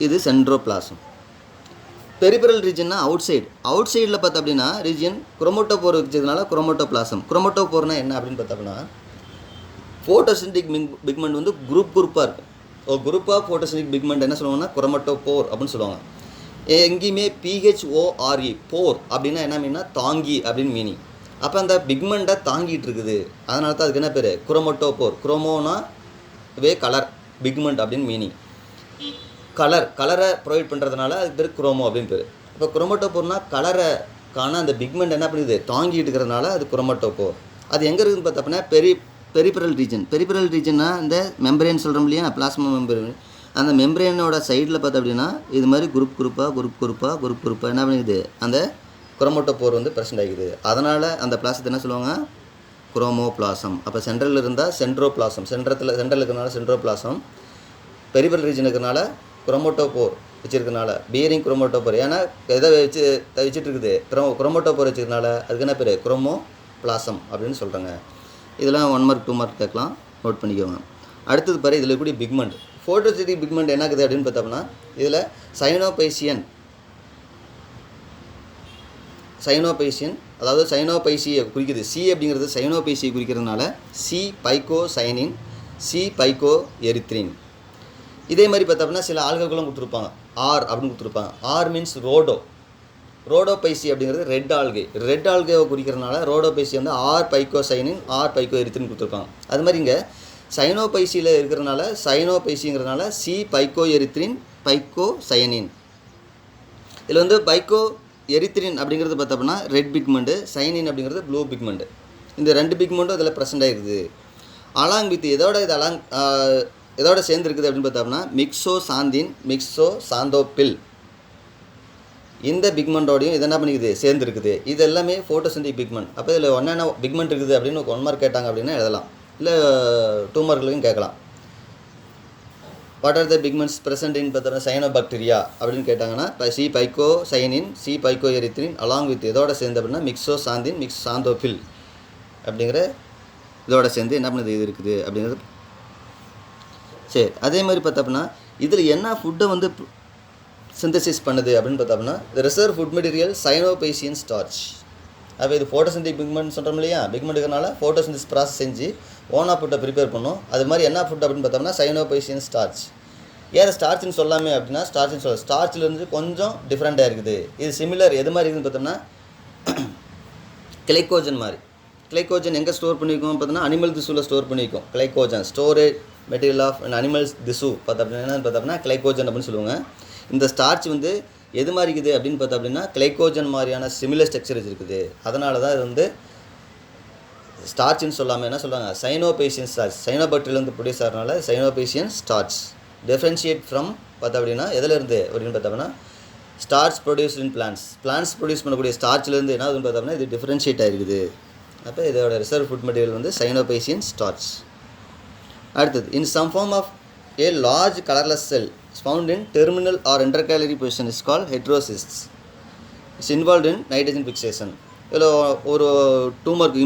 இது சென்ட்ரோபிளாசம். பெரிபரல் ரீஜன்னா அவுட் சைடில் பார்த்தோம் அப்படின்னா ரீஜன் குரோமோட்டோபோர் வச்சதுனால குரோமோட்டோபிளாசம். குரோமோட்டோபோர்னா என்ன அப்படின்னு பார்த்தோம்னா, ஃபோட்டோசிந்தட்டிக் பிக்மெண்ட் வந்து குரூப்பாக இருக்கும். ஒரு குரூப்பாக ஃபோட்டோசிந்தட்டிக் பிக்மெண்ட் என்ன சொல்லுவாங்கன்னா குரோமோட்டோபோர் அப்படின்னு சொல்லுவாங்க. எங்கேயுமே PHORE போர் அப்படின்னா என்ன மீன்னா தாங்கி அப்படின்னு மீனிங். அப்போ அந்த பிக்மெண்ட்டை தாங்கிட்டு இருக்குது, அதனால தான் அதுக்கு என்ன பேர், குரோமோட்டோபோர். குரோமோனா கலர், பிக்மெண்ட் அப்படின்னு மீனிங். கலரை ப்ரொவைட் பண்ணுறதுனால அதுக்கு பேர் குரோமோ அப்படின்னு பேர். இப்போ குரோமோட்டோபோர்னா கலரை காண அந்த பிக்மெண்ட் என்ன பண்ணுது, தாங்கிட்டு இருக்கிறதுனால அது குரோமோட்டோபோர். அது எங்கே இருக்குதுன்னு பார்த்தோம்னா பெரிபரல் ரீஜன்னா இந்த மெம்பரேன் சொல்கிறோம் இல்லையா, பிளாஸ்மா மெம்பரேன். அந்த மெம்பரேனோட சைடில் பார்த்தோம் அப்படின்னா இது மாதிரி குரூப்பாக என்ன பண்ணிக்குது, அந்த குரோமோட்டோபோர் வந்து ப்ரெசென்ட் ஆகிக்குது. அதனால் அந்த பிளாசத்தை என்ன சொல்லுவாங்க, குரோமோபிளாசம். அப்போ சென்ட்ரலில் இருந்தால் சென்ட்ரோபிளாசம், சென்ட்ரல் இருக்கிறனால சென்ட்ரோபிளாசம், பெரிபரல் ரீஜன் இருக்கிறனால குரோமோட்டோபோர் வச்சுருக்கனால பியரிங் குரோமோட்டோபோர். ஏன்னா எதை வச்சுட்டு இருக்குது, குரோமோட்டோபோர் வச்சுருக்கனால அதுக்கு என்ன பேர், குரோமோபிளாசம் அப்படின்னு சொல்கிறாங்க. இதெல்லாம் 1 மார்க் 2 மார்க் கேட்கலாம், நோட் பண்ணிக்கோங்க. அடுத்தது பாரு, இதில் இருக்கக்கூடிய பிக்மெண்ட், ஃபோட்டோசிந்தட்டிக் பிக்மெண்ட் என்ன இருக்குது அப்படின்னு பார்த்தோம்னா, இதில் சைனோபைசியன், அதாவது சைனோபைசியை குறிக்குது. சி அப்படிங்கிறது சைனோபைசியை குறிக்கிறதுனால சி பைக்கோசைனின், சி பைக்கோ எரித்ரின். இதே மாதிரி பார்த்தோம்னா சில ஆல்ககளும் கொடுத்துருப்பாங்க, ஆர் அப்படின்னு கொடுத்துருப்பாங்க. ஆர் மீன்ஸ் ரோடோபைசி அப்படிங்கிறது ரெட் ஆல்கேவை குறிக்கிறதுனால ரோடோபைசி வந்து ஆர் பைக்கோசைனின், ஆர் பைக்கோ எரித்ரின் கொடுத்துருப்பாங்க. அது மாதிரி இங்கே சைனோபைசியில் இருக்கிறதுனால சைனோபைசிங்கிறதுனால சி பைக்கோ எரித்ரின், பைக்கோசைனின். இதில் வந்து பைக்கோ எரித்ரின் அப்படிங்கிறது பார்த்தோம்னா ரெட் பிக்மெண்ட்டு, சைனின் அப்படிங்கிறது ப்ளூ பிக்மெண்ட்டு. இந்த 2 பிக்மெண்ட்டும் இதில் ப்ரெசென்ட் ஆகிருக்குது. அலாங் வித் எதோட சேர்ந்துருக்குது அப்படின்னு பார்த்தோம்னா மிக்ஸோசாந்தோபில், இந்த பிக்மெண்ட்டோடையும் இது என்ன பண்ணிக்குது, சேர்ந்துருக்குது. இது எல்லாமே ஃபோட்டோசிந்தட்டிக் பிக்மெண்ட். அப்போ இதில் என்னென்ன பிக்மெண்ட் இருக்குது அப்படின்னு 1 மார்க் கேட்டாங்க அப்படின்னா எழுதலாம், இல்லை 2 மார்க்லையும் கேட்கலாம். What are the pigments present in பார்த்தோம்னா சைனோபாக்டீரியா அப்படின்னு கேட்டாங்கன்னா C phycocyanin, C phycoerythrin along with இதோட சேர்ந்து அப்படின்னா மிக்ஸோசாந்தோபில் அப்படிங்கிற இதோட சேர்ந்து என்ன பண்ணுது இது இருக்குது அப்படிங்கிறது. சரி, அதே மாதிரி பார்த்தோம்னா இதில் என்ன ஃபுட்டை வந்து சிந்தசிஸ் பண்ணுது அப்படின்னு பார்த்தோம்னா த ரிசர்வ் ஃபுட் மெட்டீரியல் சைனோபைசியன் ஸ்டார்ச். அப்போ இது ஃபோட்டோசிந்தட்டிக் பிக்மெண்ட் சொல்கிறோம் இல்லையா, பிக்மெண்ட் இருக்கிறனால ஃபோட்டோசிந்தசிஸ் ப்ராசஸ் செஞ்சு ஓனா ஃபுட்டை ப்ரிப்பேர் பண்ணும். அது மாதிரி என்ன ஃபுட் அப்படின்னு பார்த்தோம்னா சைனோபைசியன் ஸ்டார்ச். ஏன் ஸ்டார்ச்னு சொல்லாமே அப்படின்னா ஸ்டார்ச்சிலேருந்து கொஞ்சம் டிஃப்ரெண்ட்டாக இருக்குது. இது சிமிலர் எது மாதிரி இருக்குதுன்னு பார்த்தோம்னா கிளைக்கோஜன் மாதிரி. கிளைக்கோஜன் எங்கே ஸ்டோர் பண்ணியிருக்கோம் பார்த்தோம்னா அனிமல் திசுவில் ஸ்டோர் பண்ணியிருக்கோம். Glycogen storage material of animals திசு பார்த்தோம்னா கிளைக்கோஜன் அப்படின்னு சொல்லுவாங்க. இந்த ஸ்டார்ச் வந்து எது மாதிரி இருக்குது அப்படின்னு பார்த்தோம் அப்படின்னா கிளைக்கோஜன் மாதிரியான சிமிலர் ஸ்ட்ரக்சர் இருக்குது. அதனால தான் இது வந்து ஸ்டார்ச்னு சொல்லாமல் என்ன சொல்கிறாங்க, சைனோபேசியன் ஸ்டார்ச். சைனோபாக்டீரியாவிலேருந்து ப்ரொடியூஸ் ஆகிறனால சைனோபேசியன் ஸ்டார்ச். டிஃப்ரென்ஷியேட் ஃப்ரம் பார்த்தா அப்படின்னா எதுலேருந்து அப்படின்னு பார்த்தோம்னா starch produce in plants produce பண்ணக்கூடிய ஸ்டார்ச்லேருந்து என்ன ஆகுதுன்னு பார்த்தோம்னா இது டிஃப்ரென்ஷியேட் ஆகிருக்குது. அப்போ இதோட ரிசர்வ் ஃபுட் மெட்டீரியல் வந்து சைனோபேசியன் ஸ்டார்ச். அடுத்தது, in some form of a large colourless cell found in terminal or intercalary position is called heterocysts. It's involve in nitrogen fixation. இதில் ஒரு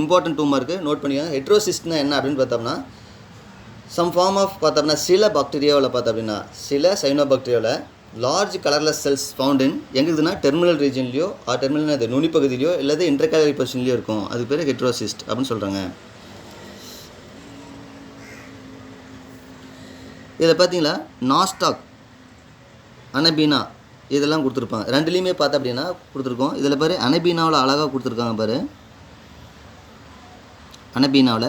இம்பார்ட்டன்ட் டூ மார்க்கு நோட் பண்ணிக்கோங்க. ஹெட்ரோசிஸ்ட்னா என்ன அப்படின்னு பார்த்தோம்னா சம் ஃபார்ம் ஆஃப் பார்த்தோம்னா சில பாக்டீரியாவில் பார்த்தோம் அப்படின்னா சில சைனோபாக்டீரியாவில் large colourless cells found in எங்கே இருக்குதுன்னா டெர்மினல் ரீஜன்லையோ டெர்மினல் அது நுனிப்பகுதியிலையோ இல்லாத இன்டர்கேலரி பொசிஷன்லையோ இருக்கும். அது பேர் ஹெட்ரோசிஸ்ட் அப்படின்னு சொல்கிறாங்க. இதில் பார்த்தீங்களா நாஸ்டாக், அனபீனா இதெல்லாம் கொடுத்துருப்பாங்க. ரெண்டுலேயுமே பார்த்தா அப்படின்னா கொடுத்துருக்கோம். இதில் பாரு அனபீனாவில் அழகாக கொடுத்துருக்காங்க பாரு. அனபீனாவில்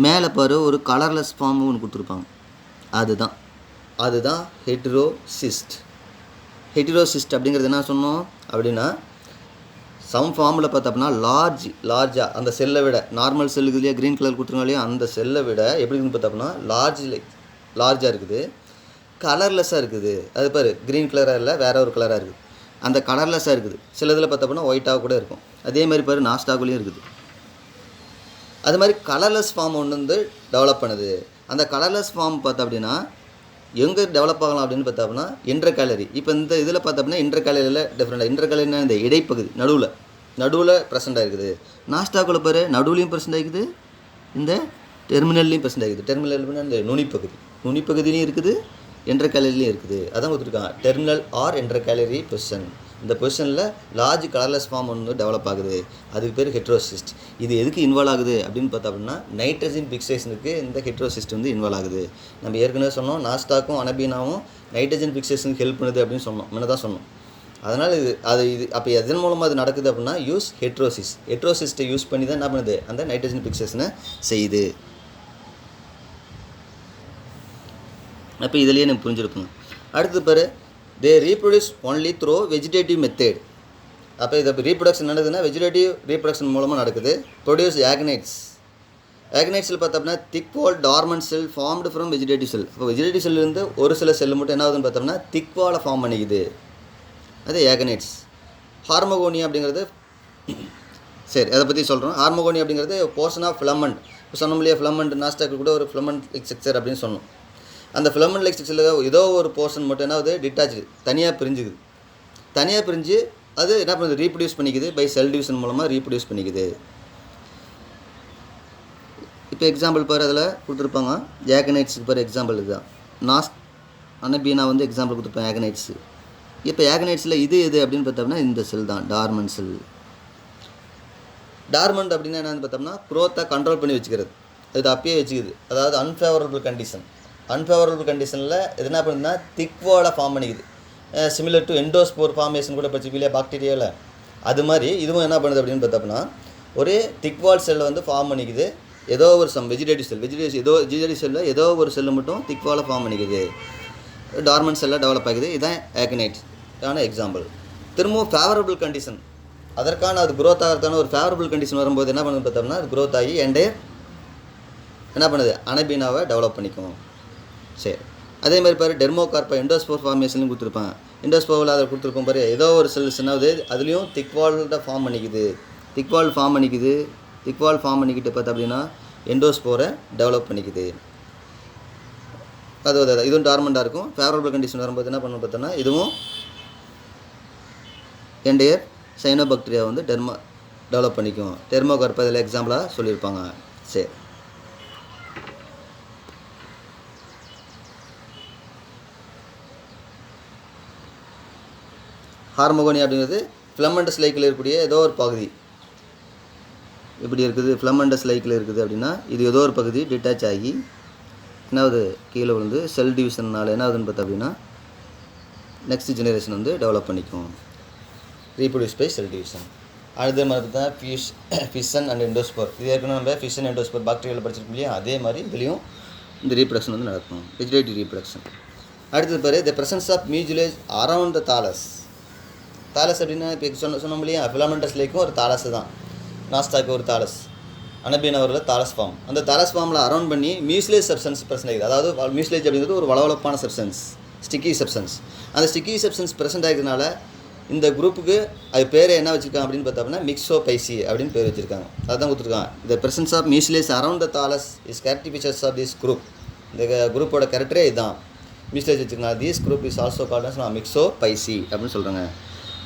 மேலே பாரு ஒரு கலர்லெஸ் ஃபார்ம் ஒன்று கொடுத்துருப்பாங்க. அதுதான் ஹெட்ரோசிஸ்ட். ஹெட்ரோசிஸ்ட் அப்படிங்கிறது என்ன சொன்னோம் அப்படின்னா சம் ஃபார்மில் பார்த்தோம்னா லார்ஜாக அந்த செல்லை விட நார்மல் செல்லுக்கு இல்லையா க்ரீன் கலர் கொடுத்துருங்க இல்லையா அந்த செல்லை விட எப்படி இருக்குன்னு பார்த்தோம்னா லார்ஜாக இருக்குது, கலர்லெஸ்ஸாக இருக்குது. அது பாரு க்ரீன் கலராக இல்லை வேற ஒரு கலராக இருக்குது. அந்த கலர்லெஸ்ஸாக இருக்குது. சில இதில் பார்த்தோம்னா ஒயிட்டாக கூட இருக்கும். அதே மாதிரி பாரு நாஸ்டாக்குலேயும் இருக்குது. அது மாதிரி கலர்லெஸ் ஃபார்ம் ஒன்று வந்து டெவலப் பண்ணுது. அந்த கலர்லெஸ் ஃபார்ம் பார்த்தோம் அப்படின்னா எங்கே டெவலப் ஆகலாம் அப்படின்னு பார்த்தோம்னா இன்டர்கேலரி. இப்போ இந்த இதில் பார்த்தோம்னா இன்டர்கேலரியில் டிஃப்ரெண்டாக இன்டர்கேலரினா இந்த இடைப்பகுதி நடுவில் ப்ரெசென்ட் ஆகிருக்குது. நாஸ்டாக்குள்ள பாரு நடுவுலையும் ப்ரெசென்ட் ஆகிக்குது, இந்த டெர்மினல்லையும் ப்ரெசென்ட் ஆகிக்குது. டெர்மினல் இந்த நுனிப்பகுதிலையும் இருக்குது, இன்டர்கேலரிலையும் இருக்குது. அதான் கொடுத்துருக்காங்க டெர்மினல் ஆர் இன்டர்கேலரி பொசிஷன். இந்த பொசிஷனில் லார்ஜ் கலர்லெஸ் ஃபார்ம் ஒன்று டெவலப் ஆகுது. அதுக்கு பேர் ஹெட்ரோசிஸ்ட். இது எதுக்கு இன்வால்வ் ஆகுது அப்படின்னு பார்த்தா அப்படின்னா நைட்ரஜன் ஃபிக்சேஷனுக்கு இந்த ஹெட்ரோசிஸ்ட் வந்து இன்வால்வ் ஆகுது. நம்ம ஏற்கனவே சொன்னோம் நாஸ்டாக்கும் அனபீனாவும் நைட்ரஜன் ஃபிக்சேஷனுக்கு ஹெல்ப் பண்ணுது அப்படின்னு சொன்னோம், முன்னதான் சொன்னோம். அதனால் அப்போ எதன் மூலமாக அது நடக்குது அப்படின்னா யூஸ் ஹெட்ரோசிஸ்ட்டை யூஸ் பண்ணி தான் என்ன பண்ணுது அந்த நைட்ரஜன் ஃபிக்சேஷனை செய்யுது. அப்போ இதுலேயே எனக்கு புரிஞ்சிருக்குங்க. அடுத்து பாரு they reproduce only through vegetative method. அப்போ இதை ரீப்ரொடக்ஷன் நடக்குதுன்னா வெஜிடேட்டிவ் ரீப்ரொடக்ஷன் மூலமாக நடக்குது. ப்ரொடியூஸ் ஆக்னைட்ஸில் பார்த்தோம்னா thick wall dormant cell formed from vegetative cell. இப்போ வெஜிடேட்டிவ் செல்லிருந்து ஒரு சில செல் மட்டும் என்ன ஆகுதுன்னு பார்த்தோம்னா திக் வாலை ஃபார்ம் பண்ணிக்குது. அது ஆக்னைட்ஸ். ஹார்மோகோனியா அப்படிங்கிறது சரி அதை பற்றி சொல்கிறோம். ஹார்மோகோனியா அப்படிங்கிறது போர்ஷன் ஆஃப் ஃபிலமெண்ட். இப்போ சொன்னோம் இல்லையா ஃபிலமெண்ட் நாஸ்டாக்கு கூட ஒரு ஃபிலமெண்ட் ஸ்ட்ரக்சர் அப்படின்னு சொன்னோம். அந்த ஃபிலமெண்ட் லைக் ஸ்ட்ரக்சரில் ஏதோ ஒரு போர்ஷன் மட்டும் என்ன ஆகுது டிட்டாச்சு தனியாக பிரிஞ்சு அது என்ன பண்ணுது ரீப்ரொடியூஸ் பண்ணிக்குது. பை செல் டிவிஷன் மூலமாக ரீப்ரொடியூஸ் பண்ணிக்குது. இப்போ எக்ஸாம்பிள் பாரு அதில் கொடுத்துருப்பாங்க ஆக்னைட்ஸுக்கு பாரு எக்ஸாம்பிள் இதுதான். அனபீனா வந்து எக்ஸாம்பிள் கொடுத்துருப்பாங்க ஆக்னைட்ஸு. இப்போ ஆக்னைட்ஸில் இது எது அப்படின்னு பார்த்தோம்னா இந்த செல் தான் டார்மண்ட் செல். டார்மண்ட் அப்படின்னா என்னென்னு பார்த்தோம்னா க்ரோத்தை கண்ட்ரோல் பண்ணி வச்சுக்கிறது. இது அப்பயே வச்சுக்குது. அதாவது அன்ஃபேவரபிள் கண்டிஷனில் இது என்ன பண்ணுதுன்னா திக் வாலை ஃபார்ம் பண்ணிக்குது. சிமிலர் டு எண்டோஸ்போர் ஃபார்மேஷன் கூட படிச்சிருக்கீங்க இல்லையா பாக்டீரியாவில். அது மாதிரி இதுவும் என்ன பண்ணுது அப்படின்னு பார்த்தோம்னா ஒரு திக் வால் செல்லை வந்து ஃபார்ம் பண்ணிக்குது. ஏதோ ஒரு வெஜிடேட்டிவ் செல்லில் ஏதோ ஒரு செல்லு மட்டும் திக் வாலை ஃபார்ம் பண்ணிக்குது. டார்மண்ட் செல்லை டெவலப் ஆகுது. இதுதான் ஆக்னைட்டான எக்ஸாம்பிள். திரும்பவும் ஃபேவரபிள் கண்டிஷன் அதற்கான அது க்ரோத் ஆகிறதுக்கான ஒரு ஃபேவரபிள் கண்டிஷன் வரும்போது என்ன பண்ணுது பார்த்தோம்னா அது க்ரோத் ஆகி என்ன பண்ணுது அனபீனாவை டெவலப் பண்ணிக்கும். சரி அதே மாதிரி பாரு டெர்மோகார்பா எண்டோஸ்போர் ஃபார்மேஷன்லையும் கொடுத்துருப்பாங்க. எண்டோஸ்போரில் அதை கொடுத்துருப்போம் பாரு ஏதோ ஒரு செல்ஸ் என்னாவது அதுலேயும் திக் வால்ட ஃபார்ம் பண்ணிக்குது. திக் வால் ஃபார்ம் பண்ணிக்கிட்டு பார்த்தா அப்படின்னா எண்டோஸ்போரை டெவலப் பண்ணிக்குது. அது இதுவும் டார்மண்டாக இருக்கும். ஃபேவரபிள் கண்டிஷன் வரும்போது என்ன பண்ணணும் பார்த்தோன்னா இதுவும் என்டையர் சைனோபாக்டீரியா வந்து டெவலப் பண்ணிக்கும். டெர்மோகார்பா இதில் எக்ஸாம்பிளாக சொல்லியிருப்பாங்க. சரி ஹார்மோகோனியா அப்படிங்கிறது ஃபிலமெண்டஸ் லைக்கில் இருக்கக்கூடிய ஏதோ ஒரு பகுதி இப்படி இருக்குது. ஃபிலமெண்டஸ் லைக்கில் இருக்குது அப்படின்னா இது ஏதோ ஒரு பகுதி டிட்டாச் ஆகி என்னாவது கீழே விழுந்து செல் டிவிஷனால் என்ன ஆகுதுன்னு பார்த்தா அப்படின்னா நெக்ஸ்ட் ஜெனரேஷன் வந்து டெவலப் பண்ணிக்கும். Reproduce by cell division. அடுத்த மாதிரி தான் ஃபிஷன் அண்ட் எண்டோஸ்போர். இது ஏற்கனவே நம்ம ஃபிஷன் எண்டோஸ்போர் பாக்டீரியாவில் படிச்சிருக்கோம் இல்லையா அதே மாதிரி இதுலேயும் இந்த ரீப்ரொடக்ஷன் வந்து நடக்கும். Vegetative reproduction. அடுத்தது பாரு the presence of mucilage around the thallus அப்படின்னா இப்போ சொன்னோம் இல்லையா ஃபிலமெண்டஸ் லைக்கும் ஒரு தாலஸ் தான். நாஸ்டாக் ஒரு தாலஸ், அனபீனா ஒரு தாலஸ் ஃபார்ம். அந்த தாலஸ் ஃபார்மில் அரௌண்ட் பண்ணி மியூஸ்லேஜ் சப்ஸ்டன்ஸ் ப்ரெசென்ட் ஆகிது. அதாவது மியூஸ்லேஜ் அப்படிங்கிறது ஒரு வளவளப்பான சப்ஸ்டன்ஸ், ஸ்டிக்கி சப்ஸ்டன்ஸ். அந்த ஸ்டிக்கி சப்ஸ்டன்ஸ் ப்ரெசென்ட் ஆகிறதுனால இந்த குரூப்புக்கு அது பேர் என்ன வச்சுருக்காங்க அப்படின்னு பார்த்தோம்னா மிக்ஸோபைசி அப்படின்னு பேர் வச்சுருக்காங்க. அதுதான் கொடுத்துருக்காங்க. The presence of mucilage around the thallus is characteristics of this group. இந்த குரூப்போட கேரக்டரே இதுதான். மியூஸ்லேஜ் வச்சுருக்காங்க. This group is also called myxophyceae அப்படின்னு சொல்கிறாங்க.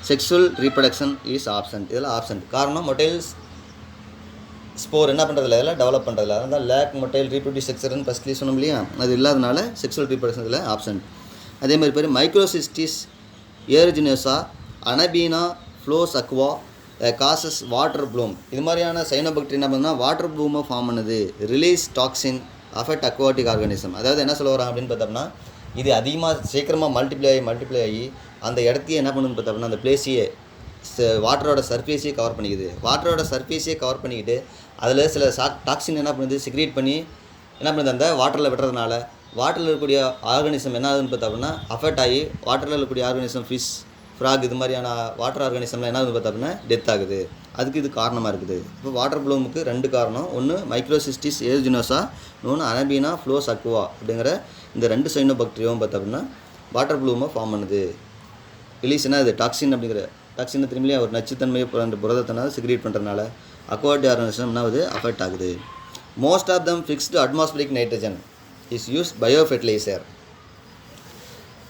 Sexual reproduction is absent. இதெல்லாம் ஆப்சன்ட். காரணம் மொட்டைல்ஸ் ஸ்போர் என்ன பண்ணுறதில்ல, இதெல்லாம் டெவலப் பண்ணுறதில்ல. அதனால் லேக் மொட்டைல் ரீப்ரொடியூஸ் செக்ஸர்னு ஃபஸ்ட்லி சொன்னோம் இல்லையா, அது இல்லாதனால செக்ஷுவல் ரீப்ரொடக்ஷன் இதில் ஆப்சன்ட். அதேமாதிரி பேர் Microcystis aeruginosa Anabaena flos aquae causes water bloom. இது மாதிரியான சைனோபாக்டீரியா என்ன பண்ணுன்னா வாட்டர் ப்ளூமை ஃபார்ம் பண்ணுது. Release toxin affect aquatic organism. அதாவது என்ன சொல்ல வராங்க அப்படின்னு பார்த்தோம்னா, இது அதிகமாக சீக்கிரமாக மல்டிப்ளை ஆகி அந்த இடத்தையே என்ன பண்ணுன்னு பார்த்தோம்னா அந்த பிளேஸையே வாட்டரோட சர்ஃபேஸையே கவர் பண்ணிக்குது. வாட்டரோட சர்ஃபேஸையே கவர் பண்ணிக்கிட்டு அதில் சில டாக்ஸின் என்ன பண்ணுது, சிக்ரேட் பண்ணி என்ன பண்ணுது, அந்த வாட்டரில் விடுறதுனால வாட்டரில் இருக்கக்கூடிய ஆர்கானிசம் என்ன ஆகுதுன்னு பார்த்தோம்னா அஃபெக்ட் ஆகி வாட்டரில் இருக்கக்கூடிய ஆர்கானிசம் ஃபிஷ், ஃப்ராக் இது மாதிரியான வாட்டர் ஆர்கானிசம்லாம் என்ன ஆகுது பார்த்தோம்னா டெத் ஆகுது. அதுக்கு இது காரணமாக இருக்குது. இப்போ வாட்டர் ப்ளூமுக்கு 2 காரணம். ஒன்று மைக்ரோசிஸ்டிஸ் ஏரிஜினோசா, இன்னொன்று அனபீனா ஃப்ளோஸ் அக்வா அப்படிங்கிற இந்த 2 சைனோபாக்டீரியாவும் பார்த்தோம்னா வாட்டர் ப்ளூமை ஃபார்ம் பண்ணுது. ரிலீஸ் என்ன அது டாக்ஸின் அப்படிங்கிற டாக்ஸின் திரும்பியும் ஒரு நச்சுத்தன்மையை அந்த புரதத்தினால சிக்ரேட் பண்ணுறதுனால அக்வாட்டிக் ஆர்கானிசம் என்ன ஆகுது, அஃபெக்ட் ஆகுது. Most of them fixed atmospheric nitrogen is use bio fertilizer.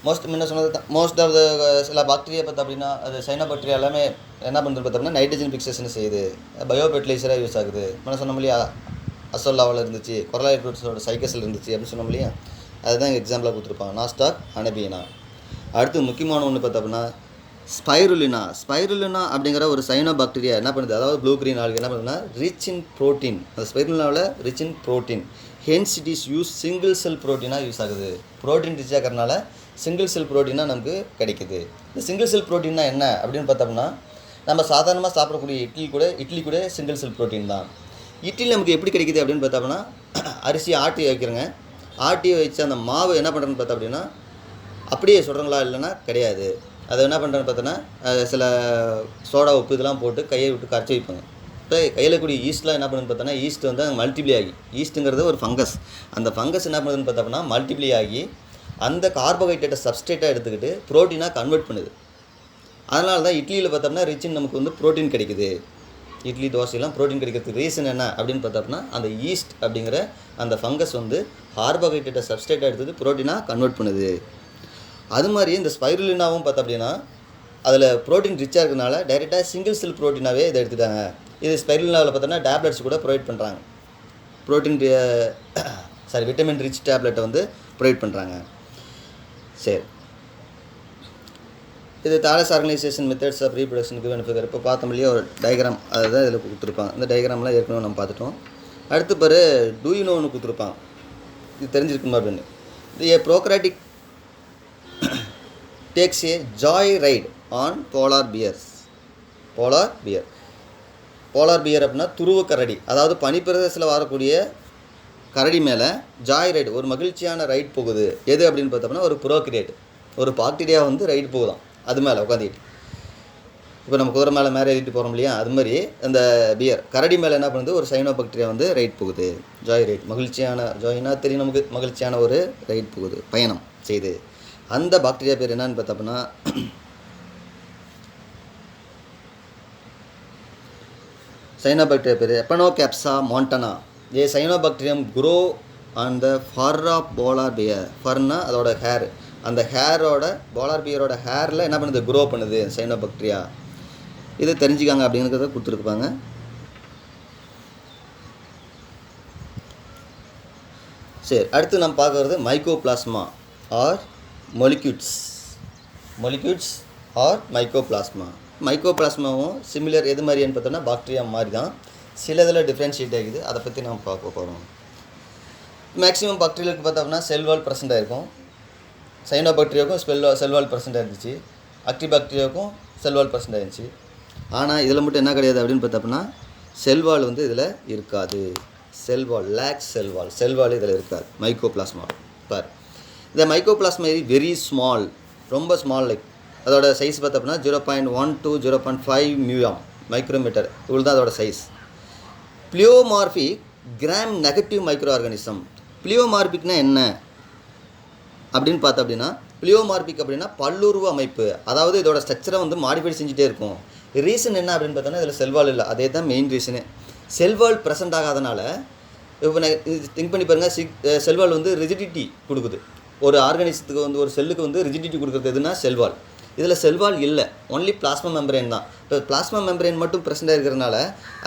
Most of the சில பாக்டீரியா பார்த்தா அப்படின்னா அது சைனோபாக்டீரியா எல்லாமே என்ன பண்ணுறது பார்த்தோம்னா நைட்ரஜன் ஃபிக்சேஷன் செய்யுது, பயோ ஃபெர்டிலைசராக யூஸ் ஆகுது. சொன்னோம் இல்லையா, அசோல்லாவில் இருந்துச்சு, கொரலாய்ட் ஃப்ரூட்ஸோட சைக்கஸில் இருந்துச்சு அப்படின்னு சொன்னோம் இல்லையா, அதுதான் எக்ஸாம்பிளாக கொடுத்துருப்பாங்க. Nasdaq Anabaena. அடுத்து முக்கியமான ஒன்று பார்த்தோம்னா ஸ்பைருலினா அப்படிங்கிற ஒரு சைனோபாக்டீரியா என்ன பண்ணுது, அதாவது ப்ளூ கிரீன் ஆல்கே என்ன பண்ணுதுன்னா ரிச் இன் ப்ரோட்டீன். அந்த ஸ்பைருலினாவில் rich in protein, hence it is use single cell ப்ரோட்டீனாக யூஸ் ஆகுது. ப்ரோட்டீன் ரிச் ஆகிறதுனால சிங்கிள் செல் ப்ரோட்டீனாக நமக்கு கிடைக்குது. இந்த சிங்கிள் செல் ப்ரோட்டீன்னா என்ன அப்படின்னு பார்த்தோம்னா, நம்ம சாதாரணமாக சாப்பிடக்கூடிய இட்லி கூட சிங்கிள் செல் ப்ரோட்டீன் தான். இட்லி நமக்கு எப்படி கிடைக்குது அப்படின்னு பார்த்தோம்னா, அரிசி ஆட்டி வைக்கிறேங்க, ஆட்டி வச்சு அந்த மாவு என்ன பண்ணுறேன்னு பார்த்தா அப்படின்னா அப்படியே சொல்கிறாங்களா இல்லைன்னா கிடையாது. அதை என்ன பண்ணுறேன்னு பார்த்தோன்னா சில சோடா உப்பு இதெல்லாம் போட்டு கையை விட்டு கரைச்சி வைப்பாங்க. இப்போ கையில் கூடிய ஈஸ்ட்லாம் என்ன பண்ணுன்னு பார்த்தோன்னா ஈஸ்ட் வந்து மல்டிப்ளை ஆகி, ஈஸ்ட்டுங்கிறது ஒரு ஃபங்கஸ், அந்த ஃபங்கஸ் என்ன பண்ணுதுன்னு பார்த்தோம்னா மல்டிப்ளை ஆகி அந்த கார்போஹைட்ரேட்டை சப்ஸ்ட்ரேட்டாக எடுத்துக்கிட்டு ப்ரோட்டீனாக கன்வெர்ட் பண்ணுது. அதனால தான் இட்லியில் பார்த்தோம்னா ரிச்சின் நமக்கு வந்து ப்ரோட்டீன் கிடைக்குது. இட்லி தோசையெல்லாம் ப்ரோட்டீன் கிடைக்கிறதுக்கு ரீசன் என்ன அப்படின்னு பார்த்தோம்னா அந்த ஈஸ்ட் அப்படிங்கிற அந்த ஃபங்கஸ் வந்து கார்போஹைட்ரேட்டை சப்ஸ்ட்ரேட்டாக எடுத்துகிட்டு ப்ரோட்டீனாக கன்வெர்ட் பண்ணுது. அது மாதிரி இந்த ஸ்பைருலினாவும் பார்த்தா அப்படின்னா அதில் ப்ரோட்டீன் ரிச்சாக இருக்கிறதுனால டைரெக்டாக சிங்கிள் செல் ப்ரோட்டீனாகவே இதை எடுத்துட்டாங்க. இது ஸ்பைருலினாவில் பார்த்தோன்னா டேப்லெட்ஸ் கூட ப்ரொவைட் பண்ணுறாங்க. விட்டமின் ரிச் டேப்லெட்டை வந்து ப்ரொவைட் பண்ணுறாங்க. சரி, இது thallus organisation methods of reproduction given figure. இப்போ பார்த்தோம் இல்லையா ஒரு டயக்ராம், அதுதான் இதில் கொடுத்துருப்பாங்க. இந்த டயக்ராம்லாம் ஏற்கனவே நம்ம பார்த்துட்டோம். அடுத்து பாரு டூயினோ ஒன்று கொடுத்துருப்பாங்க, இது தெரிஞ்சிருக்குமா அப்படின்னு. இது a prokaryotic takes a joy ride on polar bear அப்படின்னா துருவ கரடி, அதாவது பனிப்பிரதேசத்தில் வரக்கூடிய கரடி மேலே ஜாய் ரைடு ஒரு மகிழ்ச்சியான ரைட் போகுது. எது அப்படின்னு பார்த்தோம்னா ஒரு ப்ரோக்ரியேட், ஒரு பாக்டீரியா வந்து ரைடு போகுதான் அது மேலே உட்காந்துக்கிட்டு. இப்போ நம்ம குதிரை மேலே ஏறிட்டு போகிறோம் இல்லையா, அது மாதிரி அந்த கரடி மேலே என்ன பண்ணுது, ஒரு சைனோபாக்டீரியா வந்து ரைட் போகுது. ஜாய் ரைட், மகிழ்ச்சியான, ஜாய்னா தெரியும் நமக்கு, மகிழ்ச்சியான ஒரு ரைட் போகுது, பயணம் செய்து. அந்த பாக்டீரியா பேர் என்னன்னு பார்த்தோம்னா சைனோபாக்டீரியா பேர் Aphanocapsa montana. A cyanobacterium grow on the fur of polar bear. ஃபர்னா அதோட ஹேர், அந்த ஹேரோட போலார் பியரோட ஹேரில் என்ன பண்ணுது, க்ரோ பண்ணுது சைனோபாக்டீரியா. இது தெரிஞ்சுக்காங்க அப்படிங்கிறத கொடுத்துருப்பாங்க. சரி, அடுத்து நம்ம பார்க்குறது Mycoplasma or Mollicutes or Mycoplasma. மைக்கோபிளாஸ்மாவும் சிமிலர் எது மாதிரின்னு பார்த்தோன்னா பாக்டீரியா மாதிரி தான், சில இதில் டிஃப்ரென்ஷியேட் ஆகிது. அதை பற்றி நம்ம பார்க்க போகிறோம். மேக்ஸிமம் பாக்டீரியாவுக்கு பார்த்தோம்னா செல்வால் ப்ரெசென்ட் ஆகிருக்கும். சைனோபாக்டீரியாவுக்கும் செல்வால் ப்ரெசென்ட் ஆகிருந்துச்சு, ஆக்டிபாக்டீரியாவுக்கும் செல்வால் ப்ரெசென்ட் ஆகிருந்துச்சு. ஆனால் இதில் மட்டும் என்ன கிடையாது அப்படின்னு பார்த்தோம்னா செல்வால் வந்து இதில் இருக்காது. செல்வால் இதில் இருக்காது மைக்கோபிளாஸ்மா. பார், இந்த மைக்கோபிளாஸ்மா வெரி ஸ்மால், ரொம்ப ஸ்மால், லைக் அதோட சைஸ் பார்த்தோம்னா 0.1 to 0.5 மியூஎம் மைக்ரோமீட்டர், இவ்வளோ தான் அதோட size. Pleomorphic gram negative micro organism. பிளியோமார்பிக்னா என்ன அப்படின்னு பார்த்தோம் அப்படின்னா, பிளியோமார்பிக் அப்படின்னா பல்லுருவ அமைப்பு. அதாவது இதோட ஸ்ட்ரக்சரை வந்து மாடிஃபை செஞ்சுட்டே இருக்கும். ரீசன் என்ன அப்படின்னு பார்த்தோன்னா, இதில் செல்வால் இல்லை. அதே தான் மெயின் ரீசனு. செல்வால் ப்ரெசென்ட் ஆகாதனால இப்போ நான் திங்க் பண்ணி பாருங்கள், செல்வால் வந்து ரிஜிடிட்டி கொடுக்குது. ஒரு ஆர்கானிசத்துக்கு வந்து ஒரு செல்லுக்கு வந்து ரிஜிடிட்டி கொடுக்குறது எதுனா செல்வால். இதில் செல்வால் இல்லை, ஒன்லி பிளாஸ்மா மெம்பரேன் தான். இப்போ பிளாஸ்மா மெம்பரேன் மட்டும் ப்ரெசென்ட்டாக இருக்கிறதுனால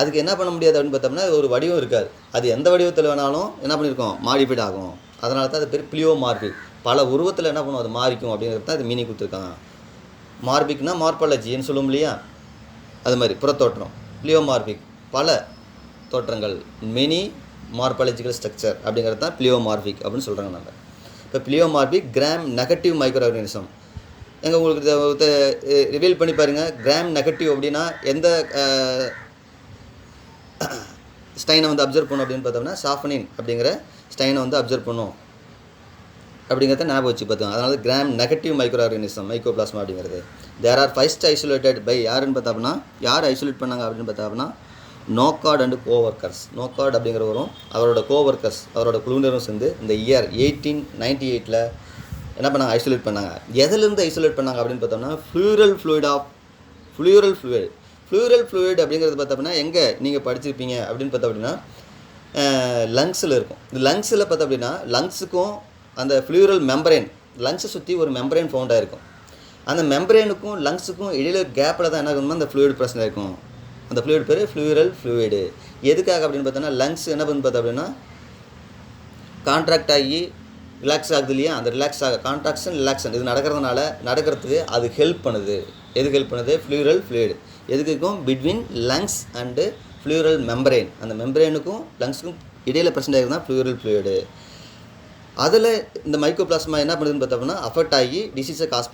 அதுக்கு என்ன பண்ண முடியாது அப்படின்னு பார்த்தோம்னா, ஒரு வடிவம் இருக்காது. அது எந்த வடிவத்தில் வேணாலும் என்ன பண்ணியிருக்கோம், மாடிஃபைட் ஆகும். அதனால தான் அது பேர் பிளியோமார்பிக். பல உருவத்தில் என்ன பண்ணும், அது மாறிக்கும் அப்படிங்கிறது தான் அது மீனிங் கொடுத்துருக்காங்க. மார்பிக்னா மார்பாலஜின்னு சொல்லுவோம் இல்லையா, அது மாதிரி புறத்தோற்றம். பிளியோமார்பிக் பல தோற்றங்கள், மெனி மார்பாலஜிக்கல் ஸ்ட்ரக்சர் அப்படிங்கிறது தான் பிளியோமார்பிக் அப்படின்னு சொல்கிறாங்க. நம்ம இப்போ பிளியோமார்பிக் கிராம் நெகட்டிவ் மைக்ரோ ஆர்கானிசம். எங்கள் உங்களுக்கு ரிவீல் பண்ணி பாருங்கள். கிராம் நெகட்டிவ் அப்படின்னா எந்த ஸ்டைனை வந்து அப்சர்வ் பண்ணும் அப்படின்னு பார்த்தோம்னா, சாஃபனின் அப்படிங்கிற ஸ்டைனை வந்து அப்சர்வ் பண்ணும் அப்படிங்கிறத ஞாபகம் வச்சு பார்த்துக்கோங்க. அதனால gram negative micro organism Mycoplasma அப்படிங்கிறது. There are first isolated by யாருன்னு பார்த்தோம்னா, யார் ஐசோலேட் பண்ணாங்க அப்படின்னு பார்த்தோம்னா, நோக்கார்ட் அண்டு கோவர்க்கர்ஸ். நோக்கார்ட் அப்படிங்கிறவரும் அவரோட கோவர்க்கர்ஸ், அவரோட குழுவினரும் சேர்ந்து இந்த இயர் 1898 என்ன பண்ணாங்க, ஐசோலேட் பண்ணாங்க. எதிலேருந்து ஐசோலேட் பண்ணாங்க அப்படின்னு பார்த்தோம்னா, ஃப்ளூரல் ஃப்ளூயிட். ஃப்ளூரல் ஃப்ளூயிட் அப்படிங்கிறது பார்த்தோம்னா எங்கே நீங்கள் படிச்சிருப்பீங்க அப்படின்னு பார்த்தோம் அப்படின்னா, லங்ஸில் இருக்கும். இந்த லங்ஸில் பார்த்தோம் அப்படின்னா, லங்ஸுக்கும் அந்த ஃப்ளூரல் மெம்பரேன், லங்ஸை சுற்றி ஒரு மெம்பரேன் ஃபவுண்டாக இருக்கும். அந்த மெம்பரேனுக்கும் லங்ஸுக்கும் இடையில கேப்பில் தான் என்ன ஆகும்னா அந்த ஃப்ளூயிட் பிரச்சனை இருக்கும். அந்த ஃப்ளூயிட் பேர் ஃப்ளூரல் ஃப்ளூயிடு. எதுக்காக அப்படின்னு பார்த்தோன்னா, லங்ஸ் என்ன பண்ணு பார்த்தோம் அப்படின்னா, கான்ட்ராக்ட் ஆகி ரிலாக்ஸ் ஆகுது இல்லையா, அந்த கான்ட்ராக்ஷன் ரிலாக்ஷன் இது நடக்கிறதுக்கு அது ஹெல்ப் பண்ணுது. எதுக்கு ஹெல்ப் பண்ணுது, ஃப்ளூரல் ஃப்ளூயிடு. எதுக்கு இருக்கும், பிட்வீன் லங்ஸ் அண்டு ஃப்ளூரல் மெம்பரேன். அந்த மெம்பரேனுக்கும் லங்ஸுக்கும் இடையில் பிரச்சனை ஆகிறது தான் ஃப்ளூரல் ஃப்ளூயிடு. அதில் இந்த மைக்கோபிளாஸ்மா என்ன பண்ணுதுன்னு பார்த்தோம்னா, அஃபெக்ட் ஆகி டிசீஸை காஸ்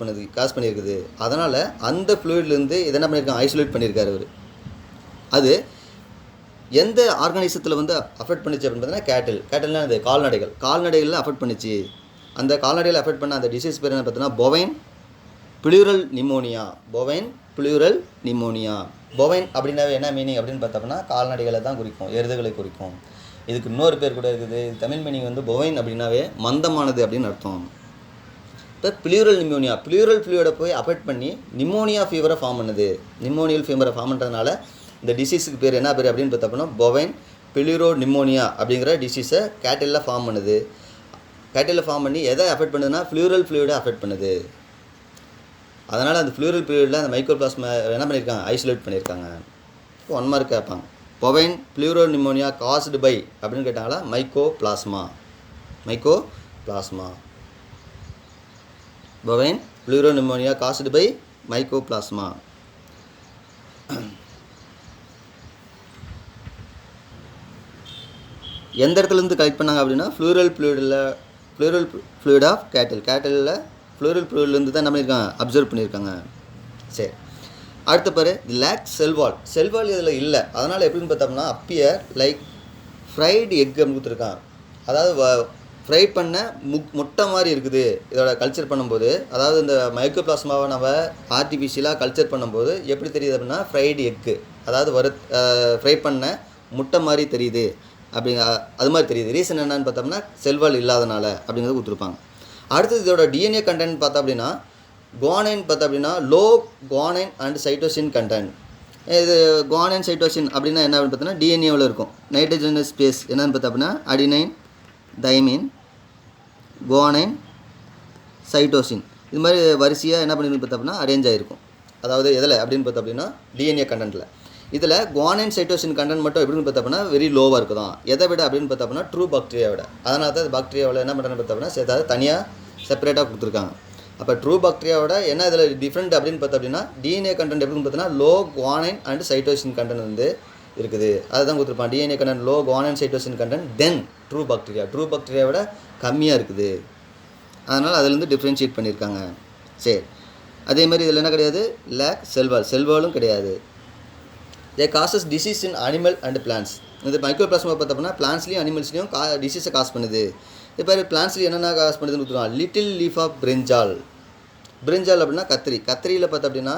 பண்ணியிருக்குது. அதனால் அந்த ஃப்ளூயிட்லேருந்து இதை என்ன பண்ணியிருக்காங்க, ஐசோலேட் பண்ணியிருக்காரு அவர். அது எந்த ஆர்கானிசத்தில் வந்து அஃபெக்ட் பண்ணிச்சு அப்படின்னு பார்த்தீங்கன்னா, கேட்டில்னால் அது கால்நடைகளில் அஃபெக்ட் பண்ணிச்சு. அந்த கால்நடையில் அஃபெக்ட் பண்ண அந்த டிசீஸ் பேர் என்ன பார்த்தீங்கன்னா, பொவைன் ப்ளூரல் நிமோனியா. பொவைன் அப்படின்னாவே என்ன மீனிங் அப்படின்னு பார்த்தோம்னா, கால்நடைகளை தான் குறிக்கும், எருதுகளை குறிக்கும். இதுக்கு இன்னொரு பேர் கூட இருக்குது. தமிழ் மீனிங் வந்து பொவைன் அப்படின்னாவே மந்தமானது அப்படின்னு அர்த்தம். இப்போ ப்ளூரல் ஃப்ளூயிடை போய் அஃபெக்ட் பண்ணி நிமோனியா ஃபீவரை ஃபார்ம் பண்ணுறதுனால இந்த டிசீஸுக்கு பேர் என்ன பேர் அப்படின்னு பார்த்தோம்னா, பொவைன் நிமோனியா அப்படிங்கிற டிசீஸை கேட்டிலில் ஃபார்ம் பண்ணுது. ஃபார்ம் பண்ணி எதை அஃபெக்ட் பண்ணுதுன்னா, ஃப்ளூரல் ஃப்ளூயிடை அஃபெக்ட் பண்ணுது. அதனால் அந்த ஃப்ளூரல் ஃப்ளூயிடில் அந்த மைக்கோபிளாஸ்மா என்ன பண்ணியிருக்காங்க, ஐசோலேட் பண்ணியிருக்காங்க. 1 மார்க் கேட்பாங்க. பொவைன் நிமோனியா காஸ்டு பை அப்படின்னு கேட்டாங்களா, mycoplasma. Bovine pneumonia caused by mycoplasma. எந்த இடத்துலேருந்து கலெக்ட் பண்ணாங்க அப்படின்னா, ஃப்ளூரல் ஃப்ளூயிட் ஆஃப் கேட்டிலில் ஃப்ளூரல் ஃப்ளூயிட்லேருந்து தான் என்ன பண்ணியிருக்காங்க, அப்சர்வ் பண்ணியிருக்காங்க. சரி, அடுத்த பாரு, லேக் செல்வால் இதில் இல்லை. அதனால் எப்படின்னு பார்த்தோம்னா, அப்பியர் லைக் ஃப்ரைடு எக் அப்படின்னு கொடுத்துருக்கான். அதாவது ஃப்ரை பண்ண முட்டை மாதிரி இருக்குது இதோட கல்ச்சர் பண்ணும்போது. அதாவது இந்த மைக்கோபிளாஸ்மாவை நம்ம ஆர்டிஃபிஷியலாக கல்ச்சர் பண்ணும்போது எப்படி தெரியுது அப்படின்னா, ஃப்ரைடு எக்கு, அதாவது ஃப்ரை பண்ண முட்டை மாதிரி தெரியுது அது மாதிரி தெரியுது. ரீசன் என்னன்னு பார்த்தோம்னா, செல்வால் இல்லாதனால அப்படிங்கிறது கொடுத்துருப்பாங்க. அடுத்தது இதோட டிஎன்ஏ கண்டென்ட் பார்த்தோம் அப்படின்னா, குவானைன் பார்த்தோம் அப்படின்னா, low guanine and cytosine content. இது குவானைன் சைட்டோசின் அப்படின்னா என்ன அப்படின்னு பார்த்தோம்னா, டிஎன்ஏவில் இருக்கும். நைட்ரஜனஸ் ஸ்பேஸ் என்னென்னு பார்த்தோம் அப்படின்னா, அடினைன், தைமின், குவானைன், சைட்டோசின். இது மாதிரி வரிசையாக என்ன பண்ணிருந்து பார்த்தோம் அப்படின்னா அரேஞ்ச் ஆகிருக்கும். அதாவது எதில் அப்படின்னு பார்த்தோம் அப்படின்னா, டிஎன்ஏ கண்டென்ட்டில். இதில் குவானைன் சைட்டோசின் கண்டென்ட் மட்டும் எப்படின்னு பார்த்தோம்னா வெரி லோவாக இருக்குதான். எதை விட அப்படின்னு பார்த்தோம்னா, ட்ரூ பாக்டீரியா விட. அதனால தான் பாக்டீரியாவில் என்ன பண்ணுறேன்னு பார்த்தோம்னா, சேர்த்தாது தனியாக செப்பரேட்டாக கொடுத்துருக்காங்க. அப்போ ட்ரூ பாக்டீரியாவோட என்ன இதில் டிஃப்ரெண்ட் அப்படின்னு பார்த்தோம் அப்படின்னா, டிஎன்ஏ கண்டென்ட் எப்படின்னு பார்த்தோன்னா, low guanine and cytosine content வந்து இருக்குது. அதுதான் கொடுத்துருப்பான். DNA content low guanine cytosine content then true பாக்டீரியாவோட கம்மியாக இருக்குது. அதனால் அதிலேருந்து டிஃப்ரென்ஷியேட் பண்ணியிருக்காங்க. சரி, அதேமாதிரி இதில் என்ன கிடையாது, லேக் செல்வாலும் கிடையாது. They causes disease in animal and plants. இந்த மைக்கோபிளாஸ்மா பார்த்தோம்னா பிளான்ஸ்லேயும் அனிமல்ஸ்லேயும் டிசீஸை காஸ் பண்ணுது. இப்போ பிளான்ஸ்லேயும் என்னென்ன காஸ் பண்ணுதுன்னு கொடுத்துருவாங்க. லிட்டில் லீஃப் ஆஃப் பிரிஞ்சால் அப்படின்னா கத்திரியில் பார்த்தோம் அப்படின்னா,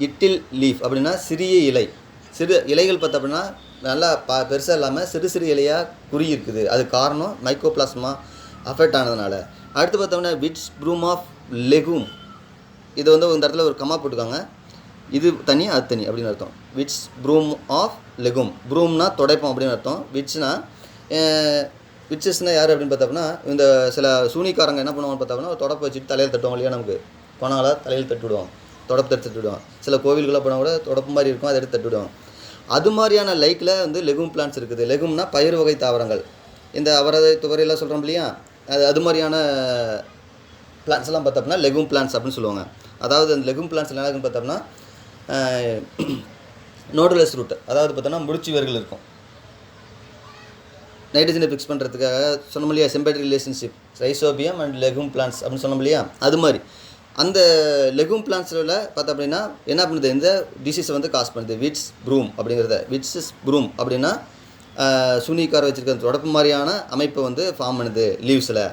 இட்டில் லீஃப் அப்படின்னா சிறிய இலைகள் பார்த்தோம் அப்படின்னா நல்லா பெருசாக இல்லாமல் சிறு சிறு இலையாக குறுகி இருக்குது. அது காரணம் மைக்கோபிளாஸ்மா அஃபெக்ட் ஆனதுனால. அடுத்து பார்த்தோம்னா விச் ப்ரூம் ஆஃப் லெகும். இது வந்து இந்த இடத்துல ஒரு கமா போட்டுக்காங்க. இது தனி அது தனி அப்படின்னு அர்த்தம். Witch broom of legume. ப்ரூம்னா துடைப்பம் அப்படின்னு அர்த்தம். விச்சஸ்னால் யார் அப்படின்னு பார்த்தோம்னா இந்த சில சூனிக்காரங்க என்ன பண்ணுவாங்கன்னு பார்த்தோம்னா ஒரு தொடப்பை வச்சுட்டு தலையில் தட்டுவாங்க இல்லையா, நமக்கு பணால தலையில் தட்டு விடுவாங்க, தொடப்பு தட்டு விடுவாங்க. சில கோவில்களை போனால் கூட தொடப்பு மாதிரி இருக்கும், அதை எடுத்து தட்டு விடுவாங்க. அது மாதிரியான லைக்கில் வந்து லெகும் பிளான்ஸ் இருக்குது. லெகும்னா பயிர் வகை தாவரங்கள். இந்த அவரை துவரையெல்லாம் சொல்கிறோம் இல்லையா, அது மாதிரியான பிளான்ஸ்லாம் பார்த்தோம்னா லெகும் பிளான்ஸ் அப்படின்னு சொல்லுவாங்க. அதாவது அந்த லெகும் பிளான்ஸ் என்ன இருக்குன்னு பார்த்தோம்னா நோடுலஸ் ரூட், அதாவது பார்த்தோம்னா முடிச்சு வேர்கள் இருக்கும். நைட்ரஜனை ஃபிக்ஸ் பண்ணுறதுக்காக சொன்னோம் இல்லையா, சிம்பேட்டிக் ரிலேஷன்ஷிப் ரைசோபியம் அண்ட் லெகும் பிளான்ஸ் அப்படின்னு சொன்னோம் இல்லையா, அது மாதிரி அந்த லெகும் பிளான்ஸில் பார்த்தோம் அப்படின்னா என்ன பண்ணுது, இந்த டிசீஸை வந்து காஸ் பண்ணுது. விட்ஸ் ப்ரூம் அப்படிங்கிறத. விட்ஸ் ப்ரூம் அப்படின்னா சூனிக்கார வச்சுருக்க தொடப்பு மாதிரியான அமைப்பை வந்து ஃபார்ம் பண்ணுது லீவ்ஸில்.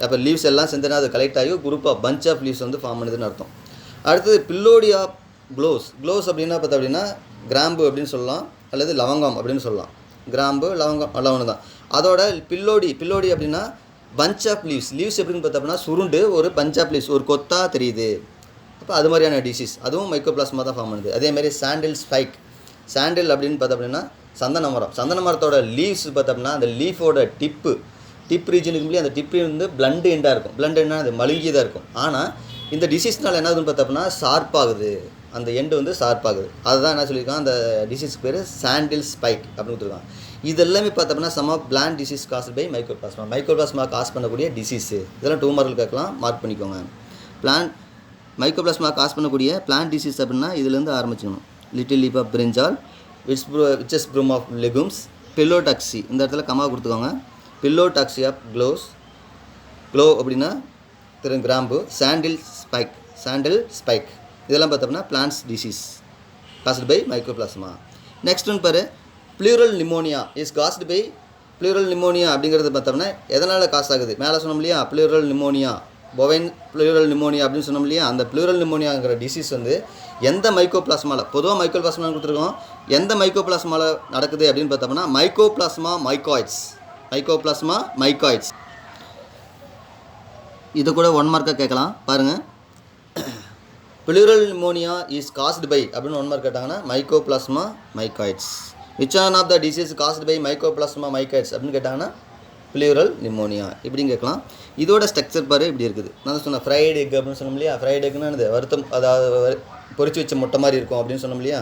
அப்போ லீவ்ஸ் எல்லாம் சேர்ந்துனா அது கலெக்ட் ஆகி குரூப்பாக பஞ்ச் ஆஃப் லீவ்ஸ் வந்து ஃபார்ம் பண்ணுதுன்னு அர்த்தம். அடுத்தது பில்லோடியா க்ளோஸ். க்ளோஸ் அப்படின்னா பார்த்தா அப்படின்னா கிராம்பு அப்படின்னு சொல்லலாம், அல்லது லவங்கம் அப்படின்னு சொல்லலாம். கிராம்பு லவங்கம் எல்லாம் ஒன்று தான். அதோட பில்லோடி அப்படின்னா பஞ்ச் ஆஃப் லீவ்ஸ் எப்படின்னு பார்த்தா அப்படின்னா சுருண்டு ஒரு பஞ்ச் ஆஃப் லீவ்ஸ் ஒரு கொத்தாக தெரியுது. அப்போ அது மாதிரியான டிசீஸ், அதுவும் மைக்கோபிளாஸ்மா தான் ஃபார்ம் பண்ணுது. அதேமாதிரி சாண்டில் ஸ்பைக். சாண்டில் அப்படின்னு பார்த்தா அப்படின்னா சந்தன மரத்தோட லீவ்ஸ் பார்த்தோம்னா அந்த லீஃபோட டிப் ரீஜனுக்கு முன்னாடி அந்த டிப்பு வந்து பிளண்ட் எண்டாக இருக்கும். பிளண்ட் எண்டா அது மழுங்கியதாக இருக்கும். ஆனால் இந்த டிசீஸ்னால் என்ன ஆகுதுன்னு பார்த்தோம்னா ஷார்ப்பாகுது, அந்த எண்டு வந்து ஷார்ப்பாகுது. அதுதான் என்ன சொல்லியிருக்காங்க, அந்த டிசீஸ்க்கு பேர் சாண்டில் ஸ்பைக் அப்படின்னு கொடுத்துருக்காங்க. இதெல்லாமே பார்த்தோம்னா some of plant disease caused by mycoplasma cause பண்ணக்கூடிய டிசீஸு. இதெல்லாம் 2 மார்க்கில் கேட்கலாம், மார்க் பண்ணிக்கோங்க. மைக்கோபிளாஸ்மா காஸ் பண்ணக்கூடிய பிளான்ட் டிசீஸ் அப்படின்னா இதுலேருந்து ஆரம்பிச்சுக்கணும். Little leaf of brinjal, witches broom of legumes, phyllotaxy இந்த இடத்துல கமா கொடுத்துக்கோங்க. பில்லோடாக்சி ஆஃப் க்ளோ அப்படின்னா கிராம்பு, சாண்டில் ஸ்பைக் இதெல்லாம் பார்த்தோம்னா plants disease caused by mycoplasma. Next ஒன்று பாரு, pleural pneumonia is caused by. Pleural pneumonia அப்படிங்கிறது பார்த்தோம்னா எதனால் காசு ஆகுது, மேலே சொன்னோம் இல்லையா, pleural pneumonia, bovine pleural pneumonia அப்படின்னு சொன்னோம் இல்லையா. அந்த ப்ளூரல் நிமோனியாங்கிற டிசீஸ் வந்து எந்த மைக்கோபிளாஸ்மாவில், பொதுவாக மைக்கோபிளாஸ்மா கொடுத்துருக்கோம், எந்த மைக்கோபிளாஸ்மாவில் நடக்குது அப்படின்னு பார்த்தோம்னா மைக்கோபிளாஸ்மா மைக்காய்ட்ஸ். இது கூட 1 மார்க்காக கேட்கலாம் பாருங்கள். Pleural pneumonia is caused by அப்படின்னு 1 மார்க் கேட்டாங்கன்னா mycoplasma mycoides. Which one of the disease caused by mycoplasma mycoides அப்படின்னு கேட்டாங்கன்னா ப்ளூரல் நிமோனியா இப்படின்னு கேட்கலாம். இதோட ஸ்ட்ரக்சர் பாரு இப்படி இருக்குது. நான் சொன்னேன் ஃப்ரைடு எக் அப்படின்னு சொன்னோம் இல்லையா. ஃப்ரைடு எக்னா இது வருத்தம், அதாவது பொரிச்சு வச்ச முட்டை மாதிரி இருக்கும் அப்படின்னு சொன்னோம் இல்லையா.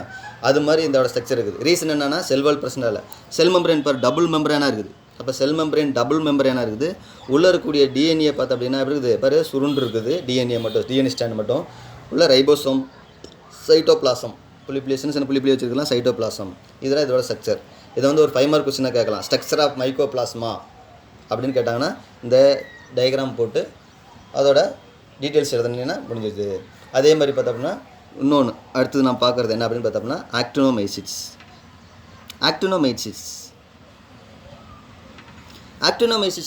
அது மாதிரி இதோட ஸ்ட்ரக்சர் இருக்குது. ரீசன் என்னென்னா செல்வால் பிரச்சனை இல்லை. செல் மெம்பரேன் பார் டபுள் மெம்பரேனாக இருக்குது. அப்போ செல் மெம்பரேன் டபுள் மெம்பரேனாக இருக்குது. உள்ளே இருக்கக்கூடிய டிஎன்ஏ பார்த்தா அப்படின்னா எப்படி இருக்குது பாரு, சுருண்டு இருக்குது. டிஎன்ஏ ஸ்டாண்ட் மட்டும் உள்ள ரைபோசோம், சைட்டோபிளாசம், புள்ளிப்புள்ளி வச்சுருக்கலாம், சைட்டோபிளாசம். இதெல்லாம் இதோட ஸ்ட்ரக்சர். இதை வந்து ஒரு 5 மார்க் கொஸ்டினாக கேட்கலாம். ஸ்ட்ரக்சர் ஆஃப் மைக்கோபிளாஸ்மா அப்படின்னு கேட்டாங்கன்னா இந்த டயக்ராம் போட்டு அதோட டீட்டெயில்ஸ் எழுதுனீங்கன்னா முடிஞ்சிது. அதே மாதிரி பார்த்தோம்னா இன்னொன்று அடுத்தது நான் பார்க்குறது என்ன அப்படின்னு பார்த்தோம்னா ஆக்டினோமைசிஸ்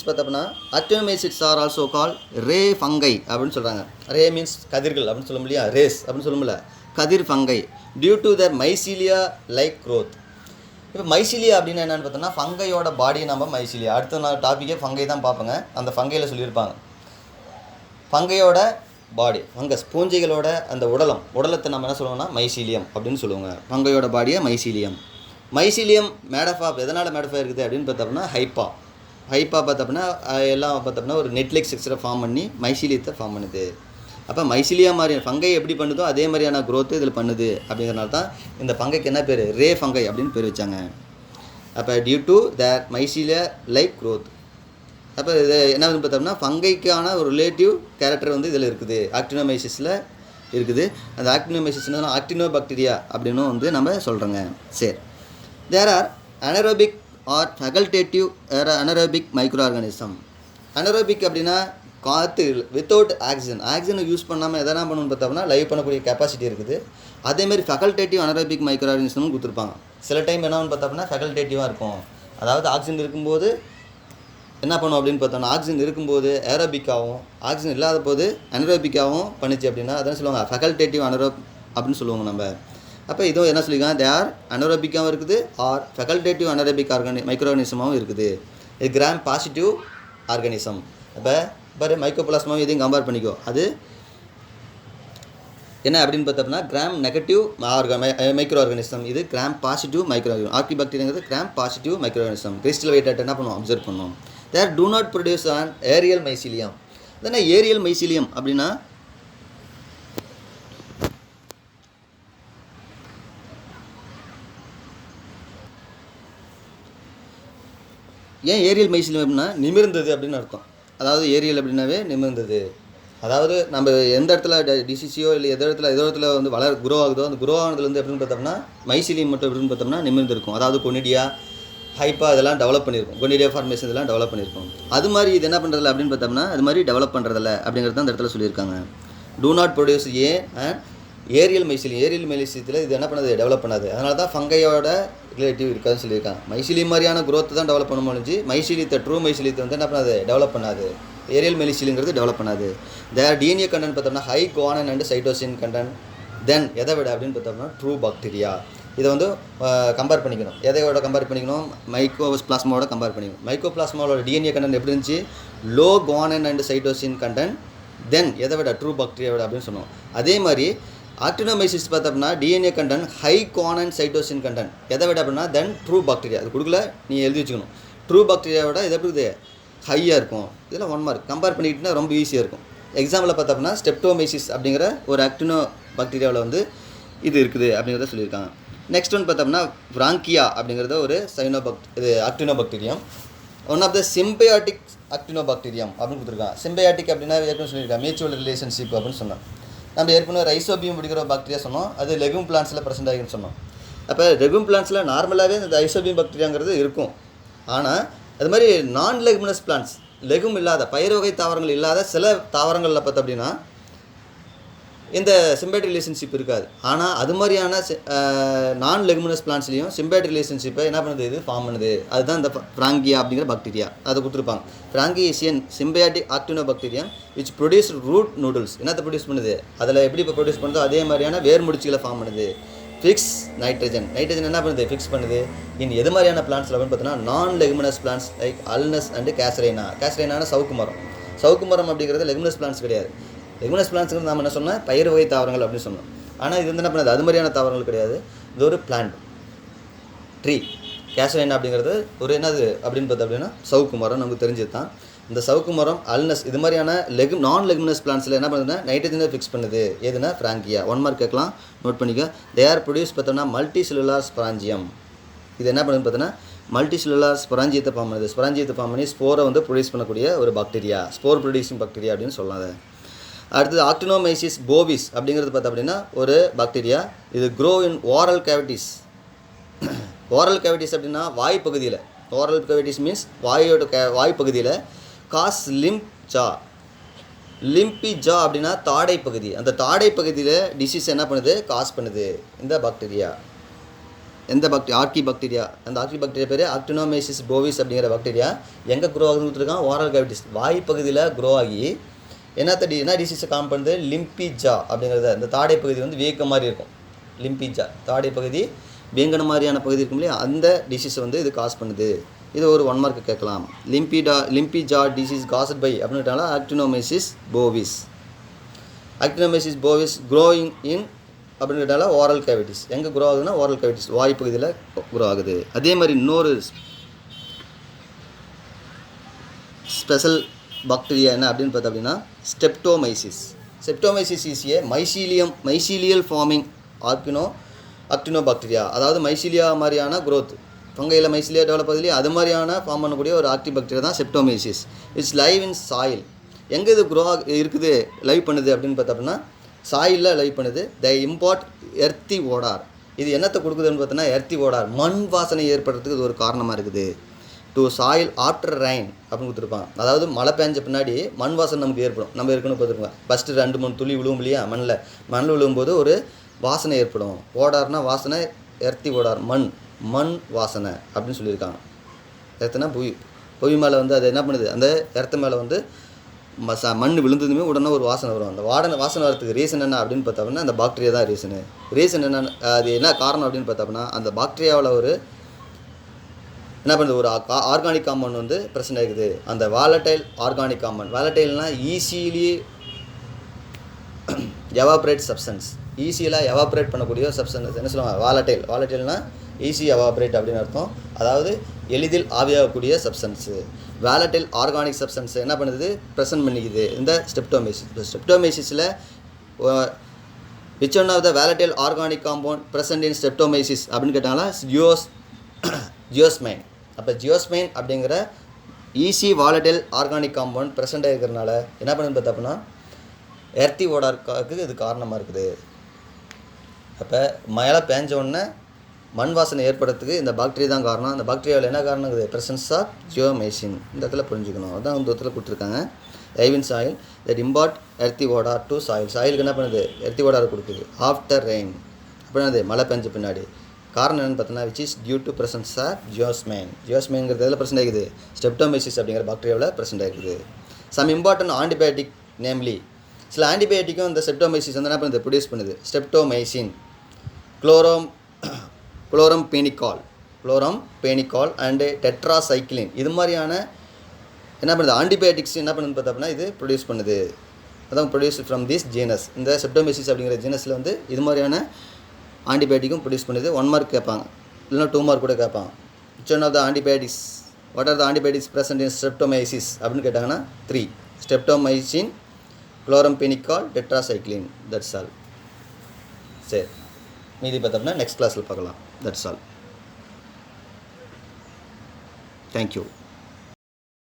பார்த்தோம்னா actinomyces are also called ray fungi அப்படின்னு சொல்கிறாங்க. ரே மீன்ஸ் கதிர்கள் அப்படின்னு சொல்ல முடியா, ரேஸ் அப்படின்னு சொல்ல முடியல, கதிர் fungi due to the mycelia like growth. இப்போ மைசீலியா அப்படின்னா என்னென்னு பார்த்தோம்னா ஃபங்கையோட பாடி நம்ம மைசீலியா. அடுத்த நான் டாப்பிக்கே ஃபங்கை தான் பார்ப்போங்க. அந்த ஃபங்கையில் சொல்லியிருப்பாங்க ஃபங்கையோட பாடி, ஃபங்கஸ் பூஞ்சைகளோட அந்த உடலத்தை நம்ம என்ன சொல்லுவோம்னா மைசீலியம் அப்படின்னு சொல்லுவாங்க. ஃபங்கையோட பாடியை மைசீலியம் மேடஃப் ஆஃப் எதனால் மேடஃப் இருக்குது அப்படின்னு பார்த்தோம்னா ஹைப்பா பார்த்தோம்னா எல்லாம் பார்த்தோம்னா ஒரு நெட்லிக் ஸ்ட்ரக்சரை ஃபார்ம் பண்ணி மைசீலியத்தை ஃபார்ம் பண்ணுது. அப்போ மைசீலியா மாதிரி ஃபங்கை எப்படி பண்ணுதோ அதே மாதிரியான க்ரோத்து இதில் பண்ணுது. அப்படிங்கிறனால தான் இந்த ஃபங்கைக்கு என்ன பேர், ரே ஃபங்கை அப்படின்னு பேர் வச்சாங்க. அப்போ due to their mycelia like growth. அப்போ இது என்ன பார்த்தோம்னா ஃபங்கைக்கான ஒரு ரிலேட்டிவ் கேரக்டர் வந்து இதில் இருக்குது, ஆக்டினோமைசிஸில் இருக்குது. அந்த ஆக்டினோமைசிஸ்னா ஆக்டினோபாக்டீரியா அப்படின்னு வந்து நம்ம சொல்கிறோங்க. சரி, there are anaerobic or facultative anaerobic microorganism. Anaerobic அப்படின்னா காற்று வித்தவுட் ஆக்சிஜனை யூஸ் பண்ணாமல் எதனா பண்ணணும்னு பார்த்தோம்னா லைவ் பண்ணக்கூடிய கெப்பாசிட்டி இருக்குது. அதேமாதிரி ஃபெகல்டேட்டிவ் அனரோபிக் மைக்ரோ ஆர்கானிசம்னு கொடுத்துருப்பாங்க. சில டைம் என்னன்னு பார்த்தோம்னா ஃபெகல்டேட்டிவாக இருக்கும், அதாவது ஆக்சிஜன் இருக்கும்போது என்ன பண்ணும் அப்படின்னு பார்த்தோம்னா ஆக்சிஜன் இருக்கும்போது ஏரோபிக்காகவும் ஆக்சிஜன் இல்லாத போது அனரோபிக்காகவும் பண்ணிச்சு அப்படின்னா அதான் சொல்லுவாங்க ஃபெகல்டேட்டிவ் அனரோப் அப்படின்னு சொல்லுவாங்க நம்ம. அப்போ இதுவும் என்ன சொல்லியிருக்காங்க, தே ஆர் அனரோபிக்காகவும் இருக்குது ஆர் ஃபெகல்டேட்டிவ் அனரோபிக் மைக்ரோ ஆர்கானிசமாகவும் இருக்குது. இது கிராம் பாசிட்டிவ் ஆர்கானிசம். அப்போ பாரு மைக்ரோபிளாஸ்மாவும் இதையும் கம்பேர் பண்ணிக்கோ. அது என்ன அப்படின்னு பார்த்தோம்னா கிராம் நெகட்டிவ் மைக்ரோ ஆர்கானிசம், இது கிராம் பாசிட்டிவ் மைக்ரோ ஆர்கானிசம். ஆர்கிபாக்டீரியாங்கிறது gram positive microorganism. Crystal violet என்ன பண்ணுவோம், அப்சர்வ் பண்ணுவோம். They do not produce an aerial mycelium. இதென்ன ஏரியல் மைசீலியம் அப்படின்னா, ஏன் ஏரியல் மைசீலியம் அப்படின்னா நிமிர்ந்தது அப்படின்னு அர்த்தம். அதாவது ஏரியல் அப்படின்னாவே நிமிர்ந்தது. அதாவது நம்ம எந்த இடத்துல டிசிசியோ இல்லை எதோ இடத்துல வந்து குரோ ஆகுதோ அந்த குரோ ஆனதுலேருந்து எப்படின்னு பார்த்தோம்னா மைசீலியம் மட்டும் எப்படின்னு பார்த்தோம்னா நிமிர்ந்திருக்கும். அதாவது கொனிடியா ஹைப்பா இதெல்லாம் டெவலப் பண்ணியிருக்கும், கொனிடியா ஃபார்மேஷன் இதெல்லாம் டெவலப் பண்ணியிருக்கும். அது மாதிரி இது என்ன பண்ணுறதில்ல அப்படின்னு பார்த்தோம்னா அது மாதிரி டெவலப் பண்ணுறதில்ல அப்படிங்கிறது அந்த இடத்துல சொல்லியிருக்காங்க. டூ நாட் ப்ரொடியூஸ் ஏரியல் மைசீலியத்தில் இது என்ன பண்ணது, டெவலப் பண்ணாது. அதனால தான் ஃபங்கையோட ரிலேட்டிவ் இருக்காதுன்னு சொல்லியிருக்காங்க. மைசீலியம் மாதிரியான குரோத் தான் டெவலப் பண்ண முடிஞ்சு மைசீலியத்தை ட்ரூ மைசீலியத்தை வந்து என்ன பண்ணாது, டெவலப் பண்ணாது. ஏரியல் மைசீலியங்கிறது டெவலப் பண்ணாது. தேர் டிஎன்ஏ கண்டென்ட் பார்த்தோம்னா high guanine and cytosine content. Then எதை விட அப்படின்னு பார்த்தோம்னா ட்ரூ பாக்டீரியா. இதை வந்து கம்பேர் பண்ணிக்கணும். எதையோட கம்பேர் பண்ணிக்கணும், மைக்கோபிளாஸ்மாவோட கம்பேர் பண்ணிக்கணும். மைக்கோபிளாஸ்மாவோட டிஎன்ஏ கண்டென்ட் எப்படி இருந்துச்சு, low guanine and cytosine content. Then எதை விட, ட்ரூ பாக்டீரியாவோட அப்படின்னு சொன்னோம். அதே மாதிரி ஆக்டினோமைசிஸ் பார்த்தோம்னா DNA content high guanine cytosine content. எதை விட அப்படின்னா தென் ட்ரூ பாக்டீரியா. அது கொடுக்கல, நீ எழுதி வச்சுக்கணும். ட்ரூ பாக்டீரியாவோட இது எப்படி இருக்குது, ஹையாக இருக்கும். இதெல்லாம் 1 மார்க். கம்பேர் பண்ணிக்கிட்டுனா ரொம்ப ஈஸியாக இருக்கும். எக்ஸாம்பிள் பார்த்தோம்னா ஸ்டெப்டோமைசிஸ் அப்படிங்கிற ஒரு ஆக்டினோ பாக்டீரியாவில் வந்து இது இருக்குது அப்படிங்கிறத சொல்லியிருக்காங்க. நெக்ஸ்ட் ஒன் பார்த்தோம்னா பிராங்கியா அப்படிங்கிறத ஒரு இது ஆக்டினோபாக்டீரியம். ஒன் ஆஃப் த சிம்பயாட்டிக் ஆக்டினோபாக்டீரியம் அப்படின்னு கொடுத்துருக்காங்க. சிம்பயாட்டிக் அப்படின்னா ஏற்கனவே சொல்லியிருக்காங்க மியூச்சுவல் ரிலேஷன்ஷிப் அப்படின்னு சொன்னோம். நம்ம ஏற்கனவே ரைசோபியம் பிடிக்கிற பாக்டீரியா சொன்னோம், அது லெகும் பிளான்ஸில் ப்ரெசென்ட் ஆகின்னு சொன்னோம். அப்போ லெகும் பிளான்ஸில் நார்மலாகவே இந்த ரைசோபியம் பாக்டீரியாங்கிறது இருக்கும். ஆனால் அது மாதிரி நான் லெகுமினஸ் பிளான்ஸ், லெகும் இல்லாத பயிர் வகை தாவரங்கள் இல்லாத சில தாவரங்களில் பார்த்தோம் அப்படின்னா இந்த சிம்பேட் ரிலேஷன்ஷிப் இருக்காது. ஆனால் அது மாதிரியான நான் லெகுமினஸ் பிளான்ஸ்லேயும் சிம்பேட் ரிலேஷன்ஷிப்பை என்ன பண்ணுது, இது ஃபார்ம் பண்ணுது. அதுதான் இந்த பிராங்கியா அப்படிங்கிற பாக்டீரியா. அதை கொடுத்துருப்பாங்க. பிராங்கியேசியன் symbiotic actinobacterium which produce root nodules. என்னத்தை ப்ரொடியூஸ் பண்ணுது, அதில் எப்படி இப்போ ப்ரொடியூஸ் பண்ணுதோ அதே மாதிரியான வேர் முடிச்சுகளை ஃபார்ம் பண்ணுது. ஃபிக்ஸ் நைட்ரஜன் என்ன பண்ணுது, ஃபிக்ஸ் பண்ணுது. எது மாதிரியான பிளான்ஸில் வந்து பார்த்தீங்கன்னா நான் லெகுமினஸ் பிளான்ஸ் லைக் அல்னஸ் அண்டு கேசரைனா சவுக்கு மரம் அப்படிங்கிறது லெகுமினஸ் பிளான்ஸ் கிடையாது. லெகுமினஸ் பிளான்ஸுங்கிறது நம்ம என்ன சொன்னால் பயிர் வகை தாவரங்கள் அப்படின்னு சொன்னோம். ஆனால் இது வந்து என்ன பண்ணுது, அது மாதிரியான தாவரங்கள் கிடையாது. இது ஒரு பிளான்ட் ட்ரீ. கேசரைனா அப்படிங்கிறது ஒரு என்னது அப்படின்னு பார்த்தா அப்படின்னா சவுக்கு மரம், நமக்கு தெரிஞ்சது தான். இந்த சவுக்கு மரம் அல்னஸ் இது மாதிரியான நான் லெகுமினஸ் பிளான்ஸில் என்ன பண்ணுதுன்னா நைட்ரஜனை ஃபிக்ஸ் பண்ணுது. எதுனா பிராங்கியா. 1 மார்க் கேட்கலாம், நோட் பண்ணிக்க. தே ஆர் ப்ரொடியூஸ் பார்த்தோம்னா மல்டி செல்லுலார் ஸ்பொராஞ்சியம். இது என்ன பண்ணுதுன்னு பார்த்தோன்னா மல்டி செல்லுலார் ஸ்பொராஞ்சியத்தை ஃபார்ம் பண்ணுது. ஸ்பொராஞ்சியத்தை ஃபார்ம் பண்ணி ஸ்போரை வந்து ப்ரொடியூஸ் பண்ணக்கூடிய ஒரு பாக்டீரியா, ஸ்போர் ப்ரொடியூசிங் பாக்டீரியா அப்படின்னு சொல்லலாம். அதை அடுத்தது ஆக்டினோமைசிஸ் போவிஸ் அப்படிங்கிறது பார்த்தா அப்படின்னா ஒரு பாக்டீரியா. இது grow in oral cavities. Oral cavities அப்படின்னா வாய்ப்பகுதியில், ஓரல் கேவிட்டிஸ் மீன்ஸ் வாய்ப்பகுதியில் காஸ் லிம்பி ஜா அப்படின்னா தாடை பகுதி. அந்த தாடை பகுதியில் டிசீஸ் என்ன பண்ணுது, காஸ் பண்ணுது இந்த பாக்டீரியா. எந்த ஆர்கி பாக்டீரியா, அந்த ஆர்கி பாக்டீரியா பேர் ஆக்டினோமைசிஸ் போவிஸ் அப்படிங்கிற பாக்டீரியா. எங்கே க்ரோ ஆகுதுன்னு கொடுத்துருக்கான், ஓரல் கேவிட்டிஸ் வாய்ப்பகுதியில் க்ரோ ஆகி என்ன டிசீஸை காம் பண்ணுது, லிம்பி ஜா அப்படிங்கிறத. இந்த தாடை பகுதி வந்து வீக்க மாதிரி இருக்கும். லிம்பி ஜா தாடை பகுதி வீங்கன மாதிரியான பகுதி இருக்கும் இல்லையா, அந்த டிசீஸை வந்து இது காஸ் பண்ணுது. இது ஒரு 1 மார்க் கேட்கலாம். Lumpy jaw disease caused by அப்படின்ட்டால actinomyces bovis. Actinomyces bovis growing in அப்படின்றதால ஓரல் கேவிட்டிஸ். எங்கே க்ரோ ஆகுதுன்னா ஓரல் கேவிட்டிஸ் வாய்ப்பகுதியில் க்ரோ ஆகுது. அதே மாதிரி இன்னொரு ஸ்பெஷல் பாக்டீரியா என்ன அப்படின்னு பார்த்தா அப்படின்னா ஸ்டெப்டோமைசிஸ் இஸ் ஏ மைசீலியல் ஃபார்மிங் ஆக்டினோபாக்டீரியா. அதாவது மைசீலியா மாதிரியான க்ரோத், ஃபங்கையில் மைசீலியா டெவலப் ஆகுதுலையே அது மாதிரியான ஃபார்ம் பண்ணக்கூடிய ஒரு ஆக்டிபாக்டீரியா தான் Streptomyces. It's live in soil. எங்கே இது க்ரோ இருக்குது, லைவ் பண்ணுது அப்படின்னு பார்த்தா அப்படின்னா சாயிலில் லைவ் பண்ணுது. த இம்பார்ட் எர்த்தி ஓடார். இது என்னத்தை கொடுக்குதுன்னு பார்த்தோன்னா எர்த்தி ஓடார், மண் வாசனை ஏற்படுறதுக்கு இது ஒரு காரணமாக இருக்குது. டு சாயில் ஆஃப்டர் ரெயின் அப்படின்னு கொடுத்துருப்பாங்க. அதாவது மழை பெஞ்ச பின்னாடி மண் வாசனை நமக்கு ஏற்படும். நம்ம ஏற்கனவே பார்த்துருக்கோம், ஃபஸ்ட்டு 2-3 துளி விழுவும் இல்லையா மண்ணில் விழுவும்போது ஒரு வாசனை ஏற்படும். ஓடார்னா வாசனை, எர்த்தி ஓடார் மண் வாசனை அப்படின்னு சொல்லியிருக்காங்க. எர்த்துனா புவி மேலே வந்து அது என்ன பண்ணுது, அந்த எர்த்து மேலே வந்து மண் விழுந்ததுமே உடனே ஒரு வாசனை வரும். அந்த வாசனை வரத்துக்கு ரீசன் என்ன அப்படின்னு பார்த்தோம்னா அந்த பாக்டீரியா தான் ரீசன் என்ன, அது என்ன காரணம் அப்படின்னு பார்த்தோம்னா அந்த பாக்டீரியாவில் ஒரு என்ன பண்ணுது, ஒரு ஆர்கானிக் காம்பவுண்ட் வந்து ப்ரெசென்ட் ஆகிக்குது. அந்த வாலட்டைல் ஆர்கானிக் காம்பவுண்ட், வாலட்டைல்னால் ஈஸிலி எவாப்ரேட் சப்ஸ்டன்ஸ், ஈஸியெலாம் எவாப்ரேட் பண்ணக்கூடிய சப்ஸ்டன்ஸ் என்ன சொல்லுவாங்க, வாலட்டைல்னால் ஈஸி எவாப்ரேட் அப்படின்னு அர்த்தம். அதாவது எளிதில் ஆவியாகக்கூடிய சப்ஸ்டன்ஸு. வாலட்டைல் ஆர்கானிக் சப்ஸ்டன்ஸ் என்ன பண்ணுது, ப்ரெசென்ட் பண்ணிக்குது இந்த ஸ்டெப்டோமைசிஸ். இப்போ ஸ்டெப்டோமைசிஸில் which one of the volatile organic compound present in streptomyces அப்படின்னு கேட்டாங்களா, ஜியோஸ்மைன். அப்போ ஜியோஸ்மைன் அப்படிங்கிற easy volatile organic compound present ஆகிருக்கிறதுனால என்ன பண்ணுது பார்த்தோம்னா எர்த்தி ஓடாருக்கு இது காரணமாக இருக்குது. அப்போ மழை பேஞ்ச உடனே மண் வாசனை ஏற்படுறதுக்கு இந்த பாக்டீரியா தான் காரணம். அந்த பாக்டீரியாவில் என்ன காரணம் இருக்குது, ப்ரெசன்ஸ் ஆஃப் ஜியோமைசின். இந்த இடத்துல புரிஞ்சுக்கணும். அதான் இந்த இடத்துல கொடுத்துருக்காங்க. ஐவின் soil that impart earthy odour to சாயிலுக்கு என்ன பண்ணுது, எர்த்தி ஓடார் கொடுக்குது ஆஃப்டர் ரெயின். அப்படின்னா அது மழை பெஞ்ச பின்னாடி. காரணம் என்னென்னு பார்த்தோன்னா which is due to presence of ஜியோஸ்மைன்ங்கிறது எதில் ப்ரெசென்ட் ஆகிக்குது, ஸ்டெப்டோமைசிஸ் அப்படிங்கிற பாக்டீரியாவில் ப்ரெசென்ட் ஆகிக்குது. சம் இம்பார்ட்டன்ட் ஆன்டிபயோட்டிக் நேம்லி, சில ஆன்டிபயோட்டிக்கும் இந்த ஸ்டெப்டோமைசிஸ் வந்து என்ன பண்ணுது, ப்ரொடியூஸ் பண்ணுது. Streptomycin, chloramphenicol and tetracycline, இது மாதிரியான என்ன பண்ணுது ஆன்டிபயோட்டிக்ஸ் என்ன பண்ணுது பார்த்தோம்னா இது ப்ரொடியூஸ் பண்ணுது. அதான் ப்ரொடியூஸ் ஃப்ரம் திஸ் ஜீனஸ். இந்த ஸ்டெப்டோமைசிஸ் அப்படிங்கிற ஜீனஸில் வந்து இது மாதிரியான ஆன்டிபயோட்டிக்கும் ப்ரொடியூஸ் பண்ணுது. 1 மார்க் கேட்பாங்க, இல்லைனா 2 மார்க் கூட கேட்பாங்க. Which one of the antibiotics, what are the antibiotics present in streptomyces அப்படின்னு கேட்டாங்கன்னா 3, streptomycin, chloramphenicol, tetracycline. That's all. சரி, மீதி பார்த்தோம்னா நெக்ஸ்ட் கிளாஸில் பார்க்கலாம். That's all. தேங்க்யூ.